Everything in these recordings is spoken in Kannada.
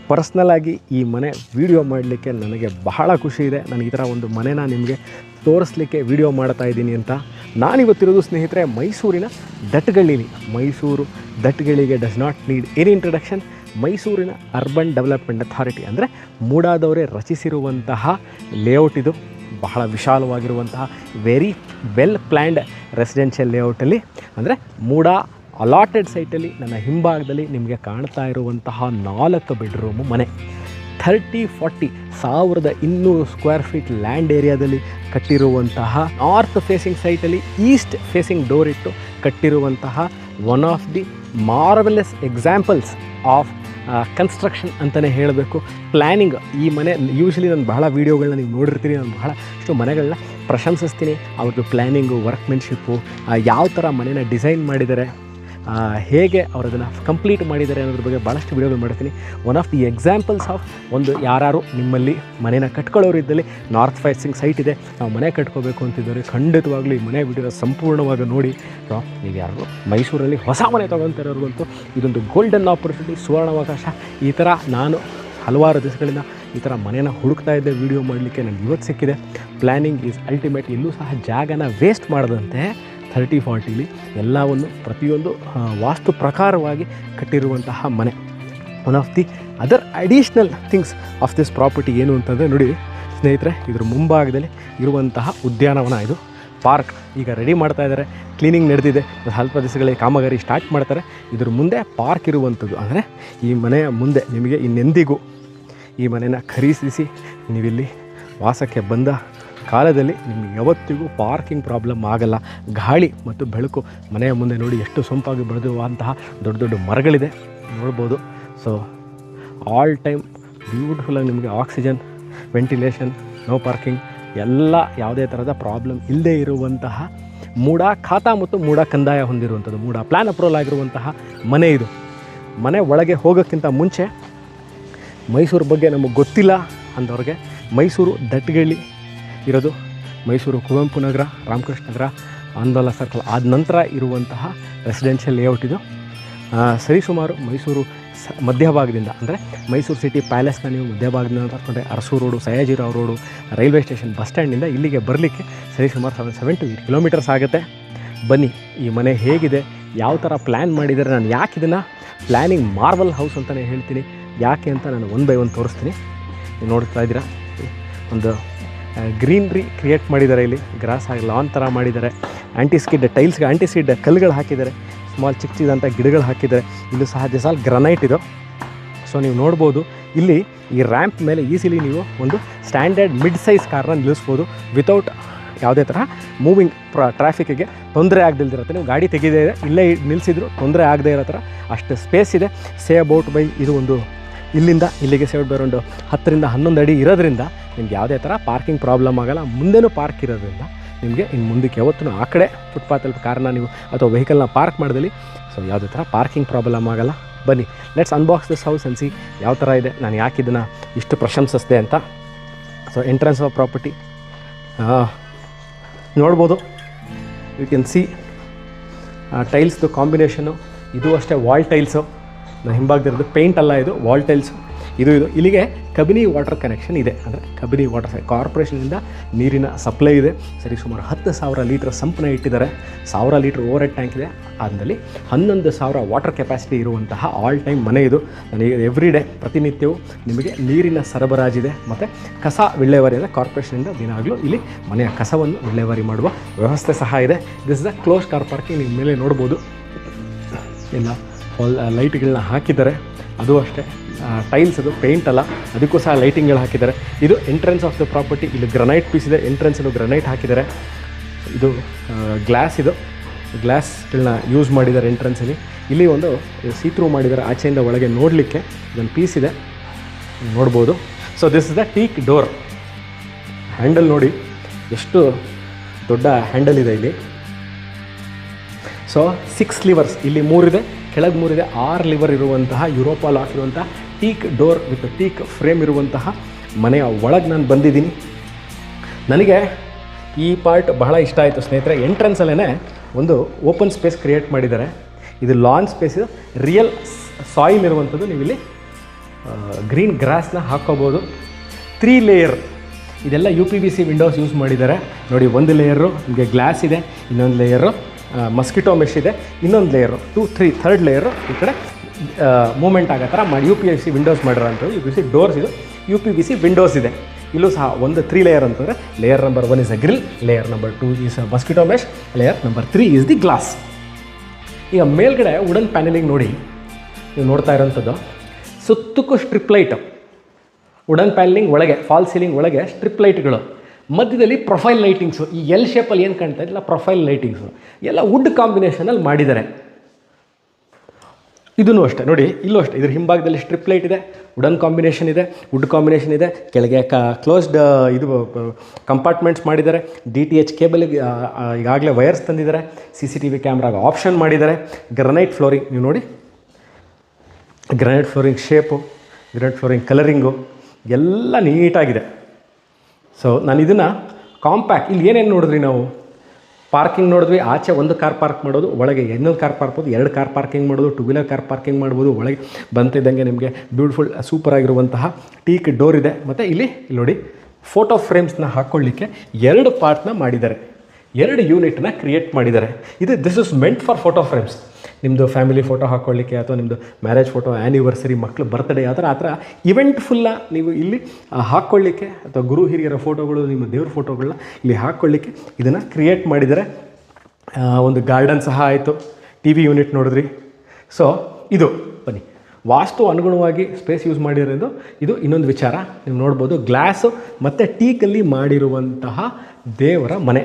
ಪರ್ಸ್ನಲಾಗಿ ಈ ಮನೆ ವಿಡಿಯೋ ಮಾಡಲಿಕ್ಕೆ ನನಗೆ ಬಹಳ ಖುಷಿ ಇದೆ. ನಾನು ಈ ಥರ ಒಂದು ಮನೆನ ನಿಮಗೆ ತೋರಿಸ್ಲಿಕ್ಕೆ ವಿಡಿಯೋ ಮಾಡ್ತಾ ಇದ್ದೀನಿ ಅಂತ. ನಾನಿವತ್ತಿರೋದು ಸ್ನೇಹಿತರೆ ಮೈಸೂರಿನ ದಟ್ಗಳ್ಳಿಲಿ. ಮೈಸೂರು ದಟ್ಗಳ್ಳಿಗೆ does not need any introduction. ಮೈಸೂರಿನ ಅರ್ಬನ್ ಡೆವಲಪ್ಮೆಂಟ್ ಅಥಾರಿಟಿ ಅಂದರೆ ಮೂಡಾದವರೇ ರಚಿಸಿರುವಂತಹ ಲೇಔಟ್ ಇದು. ಬಹಳ ವಿಶಾಲವಾಗಿರುವಂತಹ ವೆರಿ ವೆಲ್ ಪ್ಲ್ಯಾಂಡ್ ರೆಸಿಡೆನ್ಷಿಯಲ್ ಲೇಔಟಲ್ಲಿ, ಅಂದರೆ ಮೂಡಾ ಅಲಾಟೆಡ್ ಸೈಟಲ್ಲಿ ನನ್ನ ಹಿಂಭಾಗದಲ್ಲಿ ನಿಮಗೆ ಕಾಣ್ತಾ ಇರುವಂತಹ 4 ಬೆಡ್ರೂಮು ಮನೆ. 1200 ಸ್ಕ್ವೇರ್ ಫೀಟ್ ಲ್ಯಾಂಡ್ ಏರಿಯಾದಲ್ಲಿ ಕಟ್ಟಿರುವಂತಹ, ನಾರ್ತ್ ಫೇಸಿಂಗ್ ಸೈಟಲ್ಲಿ ಈಸ್ಟ್ ಫೇಸಿಂಗ್ ಡೋರ್ ಇಟ್ಟು ಕಟ್ಟಿರುವಂತಹ one of the marvellous examples of construction ಅಂತಲೇ ಹೇಳಬೇಕು. ಪ್ಲ್ಯಾನಿಂಗ್ ಈ ಮನೆ ಯೂಶ್ವಲಿ ನಾನು ಬಹಳ ವೀಡಿಯೋಗಳನ್ನ ನೀವು ನೋಡಿರ್ತೀರಿ. ನಾನು ಬಹಳಷ್ಟು ಮನೆಗಳನ್ನ ಪ್ರಶಂಸಿಸ್ತೀನಿ. ಅವ್ರದ್ದು ಪ್ಲ್ಯಾನಿಂಗು, ವರ್ಕ್ಮೆನ್ಶಿಪ್ಪು, ಯಾವ ಥರ ಮನೇನ ಡಿಸೈನ್ ಮಾಡಿದ್ದಾರೆ, ಹೇಗೆ ಅವರು ಅದನ್ನು ಕಂಪ್ಲೀಟ್ ಮಾಡಿದ್ದಾರೆ ಅನ್ನೋದ್ರ ಬಗ್ಗೆ ಭಾಳಷ್ಟು ವೀಡಿಯೋಗಳು ಮಾಡ್ತೀನಿ. One of the examples of ಒಂದು ಯಾರು ನಿಮ್ಮಲ್ಲಿ ಮನೇನ ಕಟ್ಕೊಳ್ಳೋರು ಇದ್ದಲ್ಲಿ, ನಾರ್ತ್ ಫೇಸಿಂಗ್ ಸೈಟ್ ಇದೆ, ನಾವು ಮನೆ ಕಟ್ಕೋಬೇಕು ಅಂತಿದ್ದಾರೆ, ಖಂಡಿತವಾಗ್ಲೂ ಈ ಮನೆ ವಿಡಿಯೋನ ಸಂಪೂರ್ಣವಾಗಿ ನೋಡಿ. ನೀವು ಯಾರು ಮೈಸೂರಲ್ಲಿ ಹೊಸ ಮನೆ ತೊಗೊತಿರೋರ್ಗಂತೂ ಇದೊಂದು ಗೋಲ್ಡನ್ ಆಪರ್ಚುನಿಟಿ, ಸುವರ್ಣಾವಕಾಶ. ಈ ಥರ ನಾನು ಹಲವಾರು ದಿವಸಗಳಿಂದ ಈ ಥರ ಮನೇನ ಹುಡುಕ್ತಾ ಇದ್ದೆ ವಿಡಿಯೋ ಮಾಡಲಿಕ್ಕೆ, ನನಗೆ ಇವತ್ತು ಸಿಕ್ಕಿದೆ. Planning is ultimate. ಎಲ್ಲೂ ಸಹ ಜಾಗನ ವೇಸ್ಟ್ ಮಾಡದಂತೆ 30-40ಲಿ ಎಲ್ಲವನ್ನು ಪ್ರತಿಯೊಂದು ವಾಸ್ತು ಪ್ರಕಾರವಾಗಿ ಕಟ್ಟಿರುವಂತಹ ಮನೆ. One of the other additional things of this property ಏನು ಅಂತಂದರೆ ನೋಡಿ ಸ್ನೇಹಿತರೆ, ಇದ್ರ ಮುಂಭಾಗದಲ್ಲಿ ಇರುವಂತಹ ಉದ್ಯಾನವನ, ಇದು ಪಾರ್ಕ್ ಈಗ ರೆಡಿ ಮಾಡ್ತಾ ಇದ್ದಾರೆ, ಕ್ಲೀನಿಂಗ್ ನಡೆದಿದೆ, ಸ್ವಲ್ಪ ದಿವಸಗಳಿಗೆ ಕಾಮಗಾರಿ ಸ್ಟಾರ್ಟ್ ಮಾಡ್ತಾರೆ. ಇದ್ರ ಮುಂದೆ ಪಾರ್ಕ್ ಇರುವಂಥದ್ದು. ಅಂದರೆ ಈ ಮನೆಯ ಮುಂದೆ ನಿಮಗೆ ಇನ್ನೆಂದಿಗೂ ಈ ಮನೆಯ ಖರೀದಿಸಿ ನೀವಿಲ್ಲಿ ವಾಸಕ್ಕೆ ಬಂದ ಕಾಲದಲ್ಲಿ ನಿಮಗೆ ಯಾವತ್ತಿಗೂ ಪಾರ್ಕಿಂಗ್ ಪ್ರಾಬ್ಲಮ್ ಆಗಲ್ಲ. ಗಾಳಿ ಮತ್ತು ಬೆಳಕು ಮನೆಯ ಮುಂದೆ ನೋಡಿ ಎಷ್ಟು ಸೊಂಪಾಗಿ ಬೆಳೆದಿರುವಂತಹ ದೊಡ್ಡ ದೊಡ್ಡ ಮರಗಳಿದೆ ನೋಡ್ಬೋದು. ಸೊ ಆಲ್ ಟೈಮ್ ಬ್ಯೂಟಿಫುಲ್ಲಾಗಿ ನಿಮಗೆ ಆಕ್ಸಿಜನ್, ವೆಂಟಿಲೇಷನ್, ನೋ ಪಾರ್ಕಿಂಗ್ ಎಲ್ಲ ಯಾವುದೇ ಥರದ ಪ್ರಾಬ್ಲಮ್ ಇಲ್ಲದೆ ಇರುವಂತಹ ಮೂಡಾ ಖಾತಾ ಮತ್ತು ಮೂಡಾ ಕಂದಾಯ ಹೊಂದಿರುವಂಥದ್ದು, ಮೂಡಾ ಪ್ಲ್ಯಾನ್ ಅಪ್ರೂವಲ್ ಆಗಿರುವಂತಹ ಮನೆ ಇದು. ಮನೆ ಒಳಗೆ ಹೋಗೋಕ್ಕಿಂತ ಮುಂಚೆ ಮೈಸೂರು ಬಗ್ಗೆ ನಮಗೆ ಗೊತ್ತಿಲ್ಲ ಅಂದವ್ರಿಗೆ, ಮೈಸೂರು ದಟ್ಗಳ್ಳಿ ಇರೋದು ಮೈಸೂರು ಕುವೆಂಪು ನಗರ, ರಾಮಕೃಷ್ಣ ನಗರ, ಆಂದೋಲ ಸರ್ಕಲ್ ಆದ ನಂತರ ಇರುವಂತಹ ರೆಸಿಡೆನ್ಷಿಯಲ್ ಲೇಔಟ್ ಇದು. ಸರಿಸುಮಾರು ಮೈಸೂರು ಮಧ್ಯಭಾಗದಿಂದ, ಅಂದರೆ ಮೈಸೂರು ಸಿಟಿ ಪ್ಯಾಲೇಸ್ನ ನೀವು ಮಧ್ಯಭಾಗದಿಂದ ತಗೊಂಡ್ರೆ ಅರಸೂರು road, Sayajirao road, railway station, bus ಸ್ಟ್ಯಾಂಡಿಂದ ಇಲ್ಲಿಗೆ ಬರಲಿಕ್ಕೆ ಸರಿಸುಮಾರು 7 to 8 ಕಿಲೋಮೀಟರ್ಸ್ ಆಗುತ್ತೆ. ಬನ್ನಿ, ಈ ಮನೆ ಹೇಗಿದೆ, ಯಾವ ಥರ ಪ್ಲ್ಯಾನ್ ಮಾಡಿದ್ದಾರೆ. ನಾನು ಯಾಕೆ ಇದನ್ನು ಪ್ಲ್ಯಾನಿಂಗ್ ಮಾರ್ಬಲ್ ಹೌಸ್ ಅಂತಲೇ ಹೇಳ್ತೀನಿ, ಯಾಕೆ ಅಂತ ನಾನು 1 by 1 ತೋರಿಸ್ತೀನಿ. ನೀವು ನೋಡ್ತಾ ಇದ್ದೀರಾ, ಒಂದು ಗ್ರೀನ್ರಿ ಕ್ರಿಯೇಟ್ ಮಾಡಿದ್ದಾರೆ. ಇಲ್ಲಿ ಗ್ರಾಸ್ ಆಗಿ ಲಾನ್ ಥರ ಮಾಡಿದ್ದಾರೆ. ಆ್ಯಂಟಿಸ್ಕಿಡ್ ಟೈಲ್ಸ್ಗೆ ಆ್ಯಂಟಿಸ್ಕಿಡ್ ಕಲ್ಲುಗಳು ಹಾಕಿದ್ದಾರೆ, ಸ್ಮಾಲ್ ಚಿಕ್ಕ ಚಿಕ್ಕದಂಥ ಗಿಡಗಳು ಹಾಕಿದ್ದಾರೆ. ಇಲ್ಲೂ ಸಹ ದಿಸಾಲ್ ಗ್ರನೈಟ್ ಇದು. ಸೊ ನೀವು ನೋಡ್ಬೋದು, ಇಲ್ಲಿ ಈ ರ್ಯಾಂಪ್ ಮೇಲೆ ಈಸಿಲಿ ನೀವು ಒಂದು ಸ್ಟ್ಯಾಂಡರ್ಡ್ ಮಿಡ್ ಸೈಜ್ ಕಾರ್ನ ನಿಲ್ಲಿಸ್ಬೋದು ವಿತೌಟ್ ಯಾವುದೇ ಥರ ಮೂವಿಂಗ್ ಟ್ರಾಫಿಕ್ಕಿಗೆ ತೊಂದರೆ ಆಗದಿಲ್ದಿರತ್ತೆ. ನೀವು ಗಾಡಿ ತೆಗೆದೇ ಇದೆ ಇಲ್ಲೇ ನಿಲ್ಲಿಸಿದ್ರು ತೊಂದರೆ ಆಗದೇ ಇರೋ ಥರ ಅಷ್ಟು ಸ್ಪೇಸ್ ಇದೆ. ಸೇ ಅಬೌಟ್ ಬೈ ಇದು ಒಂದು ಇಲ್ಲಿಂದ ಇಲ್ಲಿಗೆ ಸೇಡ್ ಬರೋದು 10 to 11 ಅಡಿ ಇರೋದ್ರಿಂದ ನಿಮ್ಗೆ ಯಾವುದೇ ಥರ ಪಾರ್ಕಿಂಗ್ ಪ್ರಾಬ್ಲಮ್ ಆಗೋಲ್ಲ. ಮುಂದೆನೂ ಪಾರ್ಕ್ ಇರೋದ್ರಿಂದ ನಿಮಗೆ ಇನ್ನು ಮುಂದಕ್ಕೆ ಯಾವತ್ತೂ ಆ ಕಡೆ ಫುಟ್ಪಾತಲ್ಲಿ ಕಾರ್ನ ನೀವು ಅಥವಾ ವೆಹಿಕಲ್ನ ಪಾರ್ಕ್ ಮಾಡಿದಲ್ಲಿ ಸೊ ಯಾವುದೇ ಥರ ಪಾರ್ಕಿಂಗ್ ಪ್ರಾಬ್ಲಮ್ ಆಗೋಲ್ಲ. ಬನ್ನಿ, ಲೆಟ್ಸ್ ಅನ್ಬಾಕ್ಸ್ ದಿಸ್ ಹೌಸ್ ಅನ್ಸಿ ಯಾವ ಥರ ಇದೆ, ನಾನು ಯಾಕೆ ಇದನ್ನು ಇಷ್ಟು ಪ್ರಶಂಸಿಸಿದೆ ಅಂತ. ಸೊ ಎಂಟ್ರೆನ್ಸ್ ಆಫ್ ಪ್ರಾಪರ್ಟಿ ನೋಡ್ಬೋದು, ಯು ಕ್ಯಾನ್ ಸಿ ಟೈಲ್ಸ್ದು ಕಾಂಬಿನೇಷನು. ಇದು ಅಷ್ಟೇ ವಾಲ್ ಟೈಲ್ಸು, ನಾನು ಹಿಂಭಾಗದಿರೋದು ಪೇಂಟ್ ಅಲ್ಲ, ಇದು ವಾಲ್ ಟೈಲ್ಸು. ಇದು ಕಬಿನಿ ಕಬಿನಿ ವಾಟರ್ ಕನೆಕ್ಷನ್ ಇದೆ. ಅಂದರೆ ಕಬಿನಿ ವಾಟರ್ ಕಾರ್ಪೊರೇಷನಿಂದ ನೀರಿನ ಸಪ್ಲೈ ಇದೆ. ಸುಮಾರು 10,000 ಲೀಟ್ರ್ ಸಂಪನ್ನ ಇಟ್ಟಿದ್ದಾರೆ. 1000 ಲೀಟ್ರ್ ಓವರ್ ಹೆಡ್ ಟ್ಯಾಂಕ್ ಇದೆ. ಅದರಲ್ಲಿ 11,000 ವಾಟರ್ ಕೆಪಾಸಿಟಿ ಇರುವಂತಹ ಆಲ್ ಟೈಮ್ ಮನೆ ಇದು. ನನಗೆ ಎವ್ರಿ ಡೇ ಪ್ರತಿನಿತ್ಯವೂ ನಿಮಗೆ ನೀರಿನ ಸರಬರಾಜಿದೆ. ಮತ್ತು ಕಸ ವಿಲೇವಾರಿ ಅಂದರೆ ಕಾರ್ಪೊರೇಷನಿಂದ ದಿನಾಗಲೂ ಇಲ್ಲಿ ಮನೆಯ ಕಸವನ್ನು ವಿಲೇವಾರಿ ಮಾಡುವ ವ್ಯವಸ್ಥೆ ಸಹ ಇದೆ. This is a close car parking. ನಿಮ್ಮ ಮೇಲೆ ನೋಡ್ಬೋದು ಎಲ್ಲ ಲೈಟ್ಗಳನ್ನ ಹಾಕಿದ್ದಾರೆ. ಅದು ಅಷ್ಟೇ ಟೈಲ್ಸ್, ಅದು ಪೇಂಟ್ ಅಲ್ಲ, ಅದಕ್ಕೂ ಸಹ ಲೈಟಿಂಗ್ಗಳು ಹಾಕಿದ್ದಾರೆ. ಇದು ಎಂಟ್ರೆನ್ಸ್ ಆಫ್ ದ ಪ್ರಾಪರ್ಟಿ. ಇಲ್ಲಿ ಗ್ರನೈಟ್ ಪೀಸ್ ಇದೆ, ಎಂಟ್ರೆನ್ಸಲ್ಲೂ ಗ್ರನೈಟ್ ಹಾಕಿದ್ದಾರೆ. ಇದು ಗ್ಲಾಸ್, ಇದು ಗ್ಲಾಸ್ಗಳನ್ನ ಯೂಸ್ ಮಾಡಿದ್ದಾರೆ ಎಂಟ್ರೆನ್ಸಲ್ಲಿ. ಇಲ್ಲಿ ಒಂದು ಸೀತ್ರೂ ಮಾಡಿದ್ದಾರೆ, ಆಚೆಯಿಂದ ಒಳಗೆ ನೋಡಲಿಕ್ಕೆ ಇದೊಂದು ಪೀಸ್ ಇದೆ, ನೋಡ್ಬೋದು. So this is the teak door. Handle ನೋಡಿ ಎಷ್ಟು ದೊಡ್ಡ ಹ್ಯಾಂಡಲ್ ಇದೆ ಇಲ್ಲಿ. ಸೊ 6 ಲಿವರ್ಸ್, ಇಲ್ಲಿ 3 ಇದೆ, ಕೆಳಗೆ 3 ಇದೆ, 6 ಲಿವರ್ ಇರುವಂತಹ ಯುರೋಪಾ ಲಾಕ್ ಇರುವಂತಹ teak door with teak frame ಇರುವಂತಹ ಮನೆಯ ಒಳಗೆ ನಾನು ಬಂದಿದ್ದೀನಿ. ನನಗೆ ಈ ಪಾರ್ಟ್ ಬಹಳ ಇಷ್ಟ ಆಯಿತು ಸ್ನೇಹಿತರೆ. ಎಂಟ್ರೆನ್ಸಲ್ಲೇ ಒಂದು ಓಪನ್ ಸ್ಪೇಸ್ ಕ್ರಿಯೇಟ್ ಮಾಡಿದ್ದಾರೆ. ಇದು ಲಾನ್ ಸ್ಪೇಸ್, ಇದು ರಿಯಲ್ ಸಾಯಿಲ್ ಇರುವಂಥದ್ದು. ನೀವು ಇಲ್ಲಿ ಗ್ರೀನ್ ಗ್ರಾಸ್ನ ಹಾಕ್ಕೋಬೋದು. 3 ಲೇಯರ್ ಇದೆಲ್ಲ UPVC ವಿಂಡೋಸ್ ಯೂಸ್ ಮಾಡಿದ್ದಾರೆ ನೋಡಿ. ಒಂದು ಲೇಯರು ನಿಮಗೆ ಗ್ಲಾಸ್ ಇದೆ, ಇನ್ನೊಂದು ಲೇಯರು ಮಸ್ಕಿಟೋ ಮೆಶ್ ಇದೆ, ಇನ್ನೊಂದು ಲೇಯರು 2, 3 ಥರ್ಡ್ ಲೇಯರು ಈ ಕಡೆ ಮೂಮೆಂಟ್ ಆಗೋ ಥರ ಮಾಡಿ UPVC ವಿಂಡೋಸ್ ಮಾಡಿರೋಂಥದ್ದು. UPVC ಡೋರ್ಸ್ ಇದು, UPVC ವಿಂಡೋಸ್ ಇದೆ. ಇಲ್ಲೂ ಸಹ ಒಂದು 3 ಲೇಯರ್ ಅಂತಂದರೆ layer number 1 is a grill, layer number 2 is a mosquito mesh, layer number 3 is the glass. ಈಗ ಮೇಲ್ಗಡೆ ವುಡನ್ ಪ್ಯಾನಲಿಂಗ್ ನೋಡಿ, ನೀವು ನೋಡ್ತಾ ಇರೋಂಥದ್ದು ಸುತ್ತಕ್ಕೂ ಸ್ಟ್ರಿಪ್ ಲೈಟ್. ವುಡನ್ ಪ್ಯಾನಲಿಂಗ್ ಒಳಗೆ ಫಾಲ್ ಸೀಲಿಂಗ್ ಒಳಗೆ ಸ್ಟ್ರಿಪ್ ಲೈಟ್ಗಳು, ಮಧ್ಯದಲ್ಲಿ ಪ್ರೊಫೈಲ್ ಲೈಟಿಂಗ್ಸು. ಈ ಎಲ್ ಶೇಪಲ್ಲಿ ಏನು ಕಾಣ್ತಾ ಇಲ್ಲ ಪ್ರೊಫೈಲ್ ಲೈಟಿಂಗ್ಸು ಎಲ್ಲ ವುಡ್ ಕಾಂಬಿನೇಷನಲ್ಲಿ ಮಾಡಿದ್ದಾರೆ. ಇದೂ ಅಷ್ಟೇ ನೋಡಿ, ಇಲ್ಲೂ ಅಷ್ಟೇ. ಇದ್ರ ಹಿಂಭಾಗದಲ್ಲಿ ಸ್ಟ್ರಿಪ್ ಲೈಟ್ ಇದೆ, ವುಡನ್ ಕಾಂಬಿನೇಷನ್ ಇದೆ, ವುಡ್ ಕಾಂಬಿನೇಷನ್ ಇದೆ. ಕೆಳಗೆ ಕ್ಲೋಸ್ಡ್ ಇದು ಕಂಪಾರ್ಟ್ಮೆಂಟ್ಸ್ ಮಾಡಿದ್ದಾರೆ. DTH ಕೇಬಲ್ಗೆ ಈಗಾಗಲೇ ವೈರ್ಸ್ ತಂದಿದ್ದಾರೆ. CCTV ಕ್ಯಾಮ್ರಾಗೆ ಆಪ್ಷನ್ ಮಾಡಿದ್ದಾರೆ. ಗ್ರನೈಟ್ ಫ್ಲೋರಿಂಗ್ ನೀವು ನೋಡಿ, granite flooring shape, granite flooring colouring ಎಲ್ಲ ನೀಟಾಗಿದೆ. ಸೊ ನಾನು ಇದನ್ನು ಕಾಂಪ್ಯಾಕ್ಟ್, ಇಲ್ಲಿ ಏನೇನು ನೋಡಿದ್ರಿ ನಾವು, ಪಾರ್ಕಿಂಗ್ ನೋಡಿದ್ವಿ. ಆಚೆ ಒಂದು ಕಾರ್ ಪಾರ್ಕ್ ಮಾಡೋದು, ಒಳಗೆ ಇನ್ನೊಂದು ಕಾರ್ ಪಾರ್ಕ್ ಮಾಡ್ಬೋದು, 2 ಕಾರ್ ಪಾರ್ಕಿಂಗ್ ಮಾಡೋದು, 2 ವೀಲರ್ ಕಾರ್ ಪಾರ್ಕಿಂಗ್ ಮಾಡ್ಬೋದು. ಒಳಗೆ ಬಂತಿದ್ದಂಗೆ ನಿಮಗೆ ಬ್ಯೂಟಿಫುಲ್ ಸೂಪರ್ ಆಗಿರುವಂತಹ ಟೀಕ್ ಡೋರ್ ಇದೆ. ಮತ್ತು ಇಲ್ಲಿ ನೋಡಿ ಫೋಟೋ ಫ್ರೇಮ್ಸ್ನ ಹಾಕ್ಕೊಳ್ಳಿಕ್ಕೆ 2 ಪಾರ್ಟ್ನ ಮಾಡಿದ್ದಾರೆ, 2 ಯೂನಿಟ್ನ ಕ್ರಿಯೇಟ್ ಮಾಡಿದ್ದಾರೆ. This is meant for photo frames. ನಿಮ್ಮದು ಫ್ಯಾಮಿಲಿ ಫೋಟೋ ಹಾಕ್ಕೊಳ್ಳಿಕ್ಕೆ ಅಥವಾ ನಿಮ್ಮದು ಮ್ಯಾರೇಜ್ ಫೋಟೋ, ಆ್ಯನಿವರ್ಸರಿ, ಮಕ್ಕಳು ಬರ್ತ್ಡೇ ಆ ಥರ ಇವೆಂಟ್ಫುಲ್ಲ ನೀವು ಇಲ್ಲಿ ಹಾಕ್ಕೊಳ್ಳಿಕ್ಕೆ, ಅಥವಾ ಗುರು ಹಿರಿಯರ ಫೋಟೋಗಳು, ನಿಮ್ಮ ದೇವ್ರ ಫೋಟೋಗಳನ್ನ ಇಲ್ಲಿ ಹಾಕ್ಕೊಳ್ಳಿಕ್ಕೆ ಇದನ್ನು ಕ್ರಿಯೇಟ್ ಮಾಡಿದ್ದಾರೆ. ಒಂದು ಗಾರ್ಡನ್ ಸಹ ಆಯಿತು. TV ಯೂನಿಟ್ ನೋಡಿದ್ರಿ. ಸೊ ಇದು ಬನ್ನಿ, ವಾಸ್ತು ಅನುಗುಣವಾಗಿ ಸ್ಪೇಸ್ ಯೂಸ್ ಮಾಡಿರೋದು ಇದು ಇನ್ನೊಂದು ವಿಚಾರ. ನೀವು ನೋಡ್ಬೋದು ಗ್ಲಾಸು ಮತ್ತು ಟೀಕಲ್ಲಿ ಮಾಡಿರುವಂತಹ ದೇವರ ಮನೆ.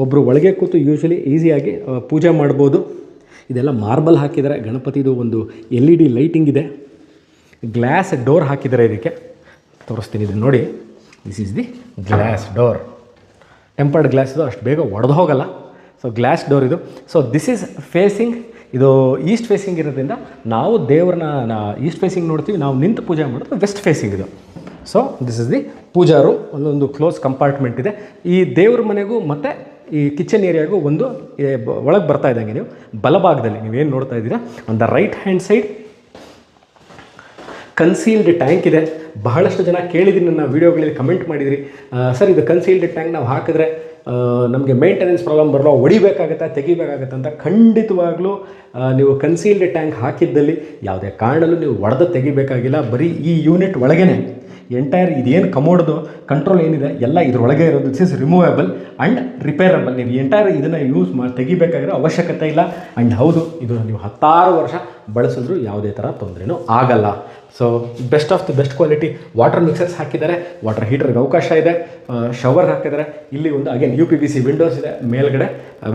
ಒಬ್ಬರು ಒಳಗೆ ಕೂತು ಯೂಶ್ವಲಿ ಈಸಿಯಾಗಿ ಪೂಜೆ ಮಾಡ್ಬೋದು. ಇದೆಲ್ಲ ಮಾರ್ಬಲ್ ಹಾಕಿದ್ದಾರೆ. ಗಣಪತಿದು ಒಂದು LED ಲೈಟಿಂಗ್ ಇದೆ. ಗ್ಲಾಸ್ ಡೋರ್ ಹಾಕಿದ್ದಾರೆ. ಇದಕ್ಕೆ ತೋರಿಸ್ತೀನಿ, ಇದು ನೋಡಿ. This is the glass door. Tempered glass ಇದು, ಅಷ್ಟು ಬೇಗ ಒಡೆದು ಹೋಗಲ್ಲ. ಸೊ ಗ್ಲಾಸ್ ಡೋರ್ ಇದು. ಸೊ ದಿಸ್ ಈಸ್ ಫೇಸಿಂಗ್, ಇದು ಈಸ್ಟ್ ಫೇಸಿಂಗ್ ಇರೋದ್ರಿಂದ ನಾವು ದೇವ್ರನ್ನ ಈಸ್ಟ್ ಫೇಸಿಂಗ್ ನೋಡ್ತೀವಿ, ನಾವು ನಿಂತು ಪೂಜೆ ಮಾಡೋದು ವೆಸ್ಟ್ ಫೇಸಿಂಗ್ ಇದು. So this is the puja room. ಒಂದೊಂದು ಕ್ಲೋಸ್ ಕಂಪಾರ್ಟ್ಮೆಂಟ್ ಇದೆ. ಈ ದೇವ್ರ ಮನೆಗೂ ಮತ್ತು ಈ ಕಿಚನ್ ಏರಿಯಾಗೂ ಒಂದು ಒಳಗೆ ಬರ್ತಾ ಇದ್ದಂಗೆ ನೀವು ಬಲಭಾಗದಲ್ಲಿ ನೀವೇನು ನೋಡ್ತಾ ಇದ್ದೀರಾ, on the right hand side concealed tank ಇದೆ. ಬಹಳಷ್ಟು ಜನ ಕೇಳಿದ್ದೀನಿ, ನನ್ನ ವೀಡಿಯೋಗಳಲ್ಲಿ ಕಮೆಂಟ್ ಮಾಡಿದಿರಿ, ಸರ್ ಇದು ಕನ್ಸೀಲ್ಡ್ ಟ್ಯಾಂಕ್ ನಾವು ಹಾಕಿದ್ರೆ ನಮಗೆ ಮೇಂಟೆನೆನ್ಸ್ ಪ್ರಾಬ್ಲಮ್ ಬರಲ್ಲ, ಹೊಡಿಬೇಕಾಗತ್ತಾ ತೆಗಿಬೇಕಾಗತ್ತೆ ಅಂತ. ಖಂಡಿತವಾಗ್ಲೂ ನೀವು ಕನ್ಸೀಲ್ಡ್ ಟ್ಯಾಂಕ್ ಹಾಕಿದ್ದಲ್ಲಿ ಯಾವುದೇ ಕಾರಣಲ್ಲೂ ನೀವು ಒಡೆದು ತೆಗಿಬೇಕಾಗಿಲ್ಲ. ಬರೀ ಈ ಯೂನಿಟ್ ಒಳಗೇ ಎಂಟೈರ್ ಇದೇನು ಕಮೋಡ್ದು ಕಂಟ್ರೋಲ್ ಏನಿದೆ ಎಲ್ಲ ಇದರೊಳಗೆ ಇರೋದು. This is removable and repairable. ನೀವು ಎಂಟೈರ್ ಇದನ್ನು ಯೂಸ್ ತೆಗಿಬೇಕಾಗಿರೋ ಅವಶ್ಯಕತೆ ಇಲ್ಲ. ಆ್ಯಂಡ್ ಹೌದು, ಇದು ನೀವು 10 ವರ್ಷ ಬಳಸಿದ್ರು ಯಾವುದೇ ಥರ ತೊಂದರೆನೂ ಆಗಲ್ಲ. So best of the best quality water mixers ಹಾಕಿದ್ದಾರೆ. ವಾಟರ್ ಹೀಟರ್ಗೆ ಅವಕಾಶ ಇದೆ. ಶವರ್ ಹಾಕಿದ್ದಾರೆ. ಇಲ್ಲಿ ಒಂದು ಅಗೇನ್ UPVC ವಿಂಡೋಸ್ ಇದೆ. ಮೇಲ್ಗಡೆ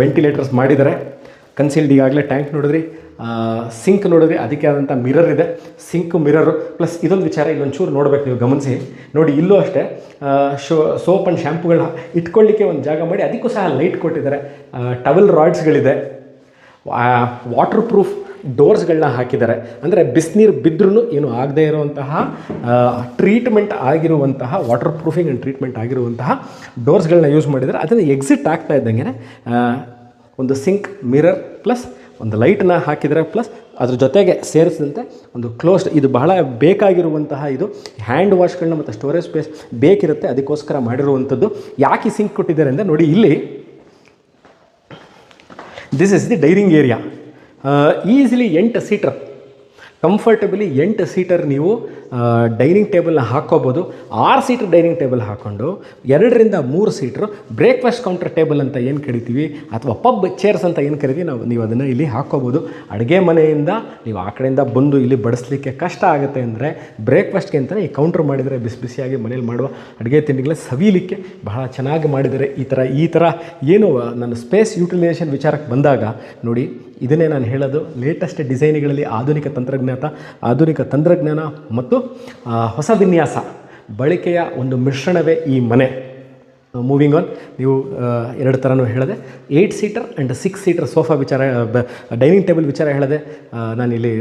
ವೆಂಟಿಲೇಟರ್ಸ್ ಮಾಡಿದ್ದಾರೆ. ಕನ್ಸೀಲ್ಡ್ ಈಗಾಗಲೇ ಟ್ಯಾಂಕ್ ನೋಡಿದ್ರಿ. ಸಿಂಕ್ ನೋಡಿದ್ರಿ, ಅದಕ್ಕೆ ಆದಂಥ ಮಿರರ್ ಇದೆ. ಸಿಂಕ್ ಮಿರರು ಪ್ಲಸ್ ಇದೊಂದು ವಿಚಾರ, ಇಲ್ಲೊಂದು ಚೂರು ನೋಡಬೇಕು ನೀವು, ಗಮನಿಸಿ ನೋಡಿ. ಇಲ್ಲೂ ಅಷ್ಟೇ ಸೋಪ್ ಆ್ಯಂಡ್ ಶ್ಯಾಂಪುಗಳನ್ನ ಇಟ್ಕೊಳ್ಳಿಕ್ಕೆ ಒಂದು ಜಾಗ ಮಾಡಿ, ಅದಕ್ಕೂ ಸಹ ಲೈಟ್ ಕೊಟ್ಟಿದ್ದಾರೆ. ಟವೆಲ್ ರಾಡ್ಸ್ಗಳಿದೆ. ವಾಟರ್ ಪ್ರೂಫ್ ಡೋರ್ಸ್ಗಳನ್ನ ಹಾಕಿದ್ದಾರೆ. ಅಂದರೆ ಬಿಸಿನೀರು ಬಿದ್ದರೂ ಏನು ಆಗದೇ ಇರುವಂತಹ ಟ್ರೀಟ್ಮೆಂಟ್ ಆಗಿರುವಂತಹ ವಾಟರ್ ಪ್ರೂಫಿಂಗ್ ಆ್ಯಂಡ್ ಟ್ರೀಟ್ಮೆಂಟ್ ಆಗಿರುವಂತಹ ಡೋರ್ಸ್ಗಳನ್ನ ಯೂಸ್ ಮಾಡಿದ್ದಾರೆ. ಅದನ್ನು ಎಕ್ಸಿಟ್ ಆಗ್ತಾ ಇದ್ದಂಗೆ ಒಂದು ಸಿಂಕ್ ಮಿರರ್ ಪ್ಲಸ್ ಒಂದು ಲೈಟನ್ನ ಹಾಕಿದರೆ, ಪ್ಲಸ್ ಅದ್ರ ಜೊತೆಗೆ ಸೇರಿಸಿದಂತೆ ಒಂದು ಕ್ಲೋಸ್ಡ್, ಇದು ಬಹಳ ಬೇಕಾಗಿರುವಂತಹ, ಇದು ಹ್ಯಾಂಡ್ ವಾಶ್ಗಳನ್ನ ಮತ್ತು ಸ್ಟೋರೇಜ್ ಸ್ಪೇಸ್ ಬೇಕಿರುತ್ತೆ, ಅದಕ್ಕೋಸ್ಕರ ಮಾಡಿರುವಂಥದ್ದು. ಯಾಕೆ ಸಿಂಕ್ ಕೊಟ್ಟಿದ್ದಾರೆ ಅಂದರೆ ನೋಡಿ, ಇಲ್ಲಿ this is the dining area. Easily 8 seater comfortably 8 seater ನೀವು ಡೈನಿಂಗ್ ಟೇಬಲ್ನ ಹಾಕ್ಕೋಬೋದು. 6 ಸೀಟರ್ ಡೈನಿಂಗ್ ಟೇಬಲ್ ಹಾಕ್ಕೊಂಡು 2 ರಿಂದ 3 ಸೀಟ್ರು ಬ್ರೇಕ್ಫಾಸ್ಟ್ ಕೌಂಟರ್ ಟೇಬಲ್ ಅಂತ ಏನು ಕರಿತೀವಿ, ಅಥವಾ ಪಬ್ ಚೇರ್ಸ್ ಅಂತ ಏನು ಕರಿತೀವಿ ನೀವು ಅದನ್ನು ಇಲ್ಲಿ ಹಾಕ್ಕೋಬೋದು. ಅಡುಗೆ ಮನೆಯಿಂದ ನೀವು ಆ ಕಡೆಯಿಂದ ಬಂದು ಇಲ್ಲಿ ಬಡಿಸ್ಲಿಕ್ಕೆ ಕಷ್ಟ ಆಗುತ್ತೆ ಅಂದರೆ ಬ್ರೇಕ್ಫಾಸ್ಟ್ಗೆ ಅಂತಲೇ ಈ ಕೌಂಟ್ರ್ ಮಾಡಿದರೆ ಬಿಸಿ ಬಿಸಿಯಾಗಿ ಮನೇಲಿ ಮಾಡುವ ಅಡುಗೆ ತಿಂಡಿಗಳ ಸವಿಲಿಕ್ಕೆ ಬಹಳ ಚೆನ್ನಾಗಿ ಮಾಡಿದ್ದಾರೆ. ಈ ಥರ ಏನು ನನ್ನ ಸ್ಪೇಸ್ ಯುಟಿಲೈಸೇಷನ್ ವಿಚಾರಕ್ಕೆ ಬಂದಾಗ ನೋಡಿ, ಇದನ್ನೇ ನಾನು ಹೇಳೋದು, ಲೇಟೆಸ್ಟ್ ಡಿಸೈನ್ಗಳಲ್ಲಿ ಆಧುನಿಕ ತಂತ್ರಜ್ಞಾನ ಮತ್ತು ಹೊಸ ವಿನ್ಯಾಸ ಬಳಕೆಯ ಒಂದು ಮಿಶ್ರಣವೇ ಈ ಮನೆ. ಮೂವಿಂಗ್ ಆನ್, ನೀವು 2 ಥರನೂ ಹೇಳಿದೆ. 8 ಸೀಟರ್ ಆ್ಯಂಡ್ 6 ಸೀಟರ್ ಸೋಫಾ ವಿಚಾರ, ಡೈನಿಂಗ್ ಟೇಬಲ್ ವಿಚಾರ ಹೇಳಿದೆ. ನಾನಿಲ್ಲಿ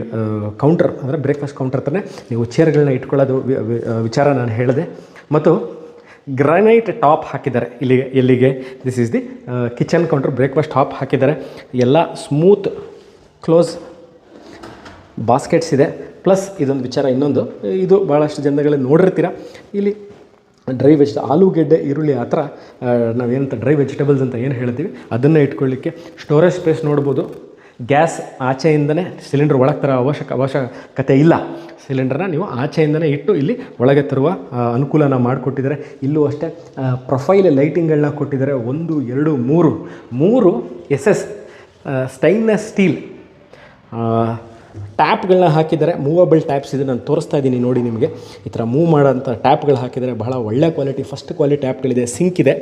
ಕೌಂಟರ್ ಅಂದರೆ ಬ್ರೇಕ್ಫಾಸ್ಟ್ ಕೌಂಟರ್ ಥರನೇ ನೀವು ಚೇರ್ಗಳನ್ನ ಇಟ್ಕೊಳ್ಳೋದು ವಿಚಾರ ನಾನು ಹೇಳಿದೆ. ಮತ್ತು ಗ್ರಾನೈಟ್ ಟಾಪ್ ಹಾಕಿದ್ದಾರೆ ಎಲ್ಲಿಗೆ. This is the kitchen counter breakfast top ಹಾಕಿದ್ದಾರೆ. ಎಲ್ಲ ಸ್ಮೂತ್ ಕ್ಲೋಸ್ ಬಾಸ್ಕೆಟ್ಸ್ ಇದೆ. ಪ್ಲಸ್ ಇದೊಂದು ವಿಚಾರ ಇನ್ನೊಂದು, ಇದು ಭಾಳಷ್ಟು ಜನಗಳಲ್ಲಿ ನೋಡಿರ್ತೀರ, ಇಲ್ಲಿ ಡ್ರೈ ಆಲೂಗೆಡ್ಡೆ, ಈರುಳ್ಳಿ ಆ ಥರ ನಾವೇನಂತ ಡ್ರೈ ವೆಜಿಟೇಬಲ್ಸ್ ಅಂತ ಏನು ಹೇಳ್ತೀವಿ ಅದನ್ನು ಇಟ್ಕೊಳ್ಳಿಕ್ಕೆ ಸ್ಟೋರೇಜ್ ಸ್ಪೇಸ್ ನೋಡ್ಬೋದು. ಗ್ಯಾಸ್ ಆಚೆಯಿಂದನೇ ಸಿಲಿಂಡರ್ ಒಳಗೆ ತರೋ ಅವಶ್ಯಕತೆ ಇಲ್ಲ. ಸಿಲಿಂಡರ್ನ ನೀವು ಆಚೆಯಿಂದನೇ ಇಟ್ಟು ಇಲ್ಲಿ ಒಳಗೆ ತರುವ ಅನುಕೂಲನ ಮಾಡಿಕೊಟ್ಟಿದ್ದಾರೆ. ಇಲ್ಲೂ ಅಷ್ಟೇ ಪ್ರೊಫೈಲ್ ಲೈಟಿಂಗ್ಗಳನ್ನ ಕೊಟ್ಟಿದ್ದಾರೆ. 1, 2, 3 SS ಸ್ಟೈನ್ಲೆಸ್ ಸ್ಟೀಲ್ ಟ್ಯಾಪ್ಗಳನ್ನ ಹಾಕಿದ್ದಾರೆ. ಮೂವಬಲ್ ಟ್ಯಾಪ್ಸ್ ಇದೆ, ನಾನು ತೋರಿಸ್ತಾ ಇದ್ದೀನಿ ನೋಡಿ ನಿಮಗೆ. ಈ ಥರ ಮೂವ್ ಮಾಡೋಂಥ ಟ್ಯಾಪ್ಗಳು ಹಾಕಿದ್ದಾರೆ. ಬಹಳ ಒಳ್ಳೆ ಕ್ವಾಲಿಟಿ, ಫಸ್ಟ್ ಕ್ವಾಲಿಟಿ ಟ್ಯಾಪ್ಗಳಿದೆ. ಸಿಂಕ್ ಇದೆ.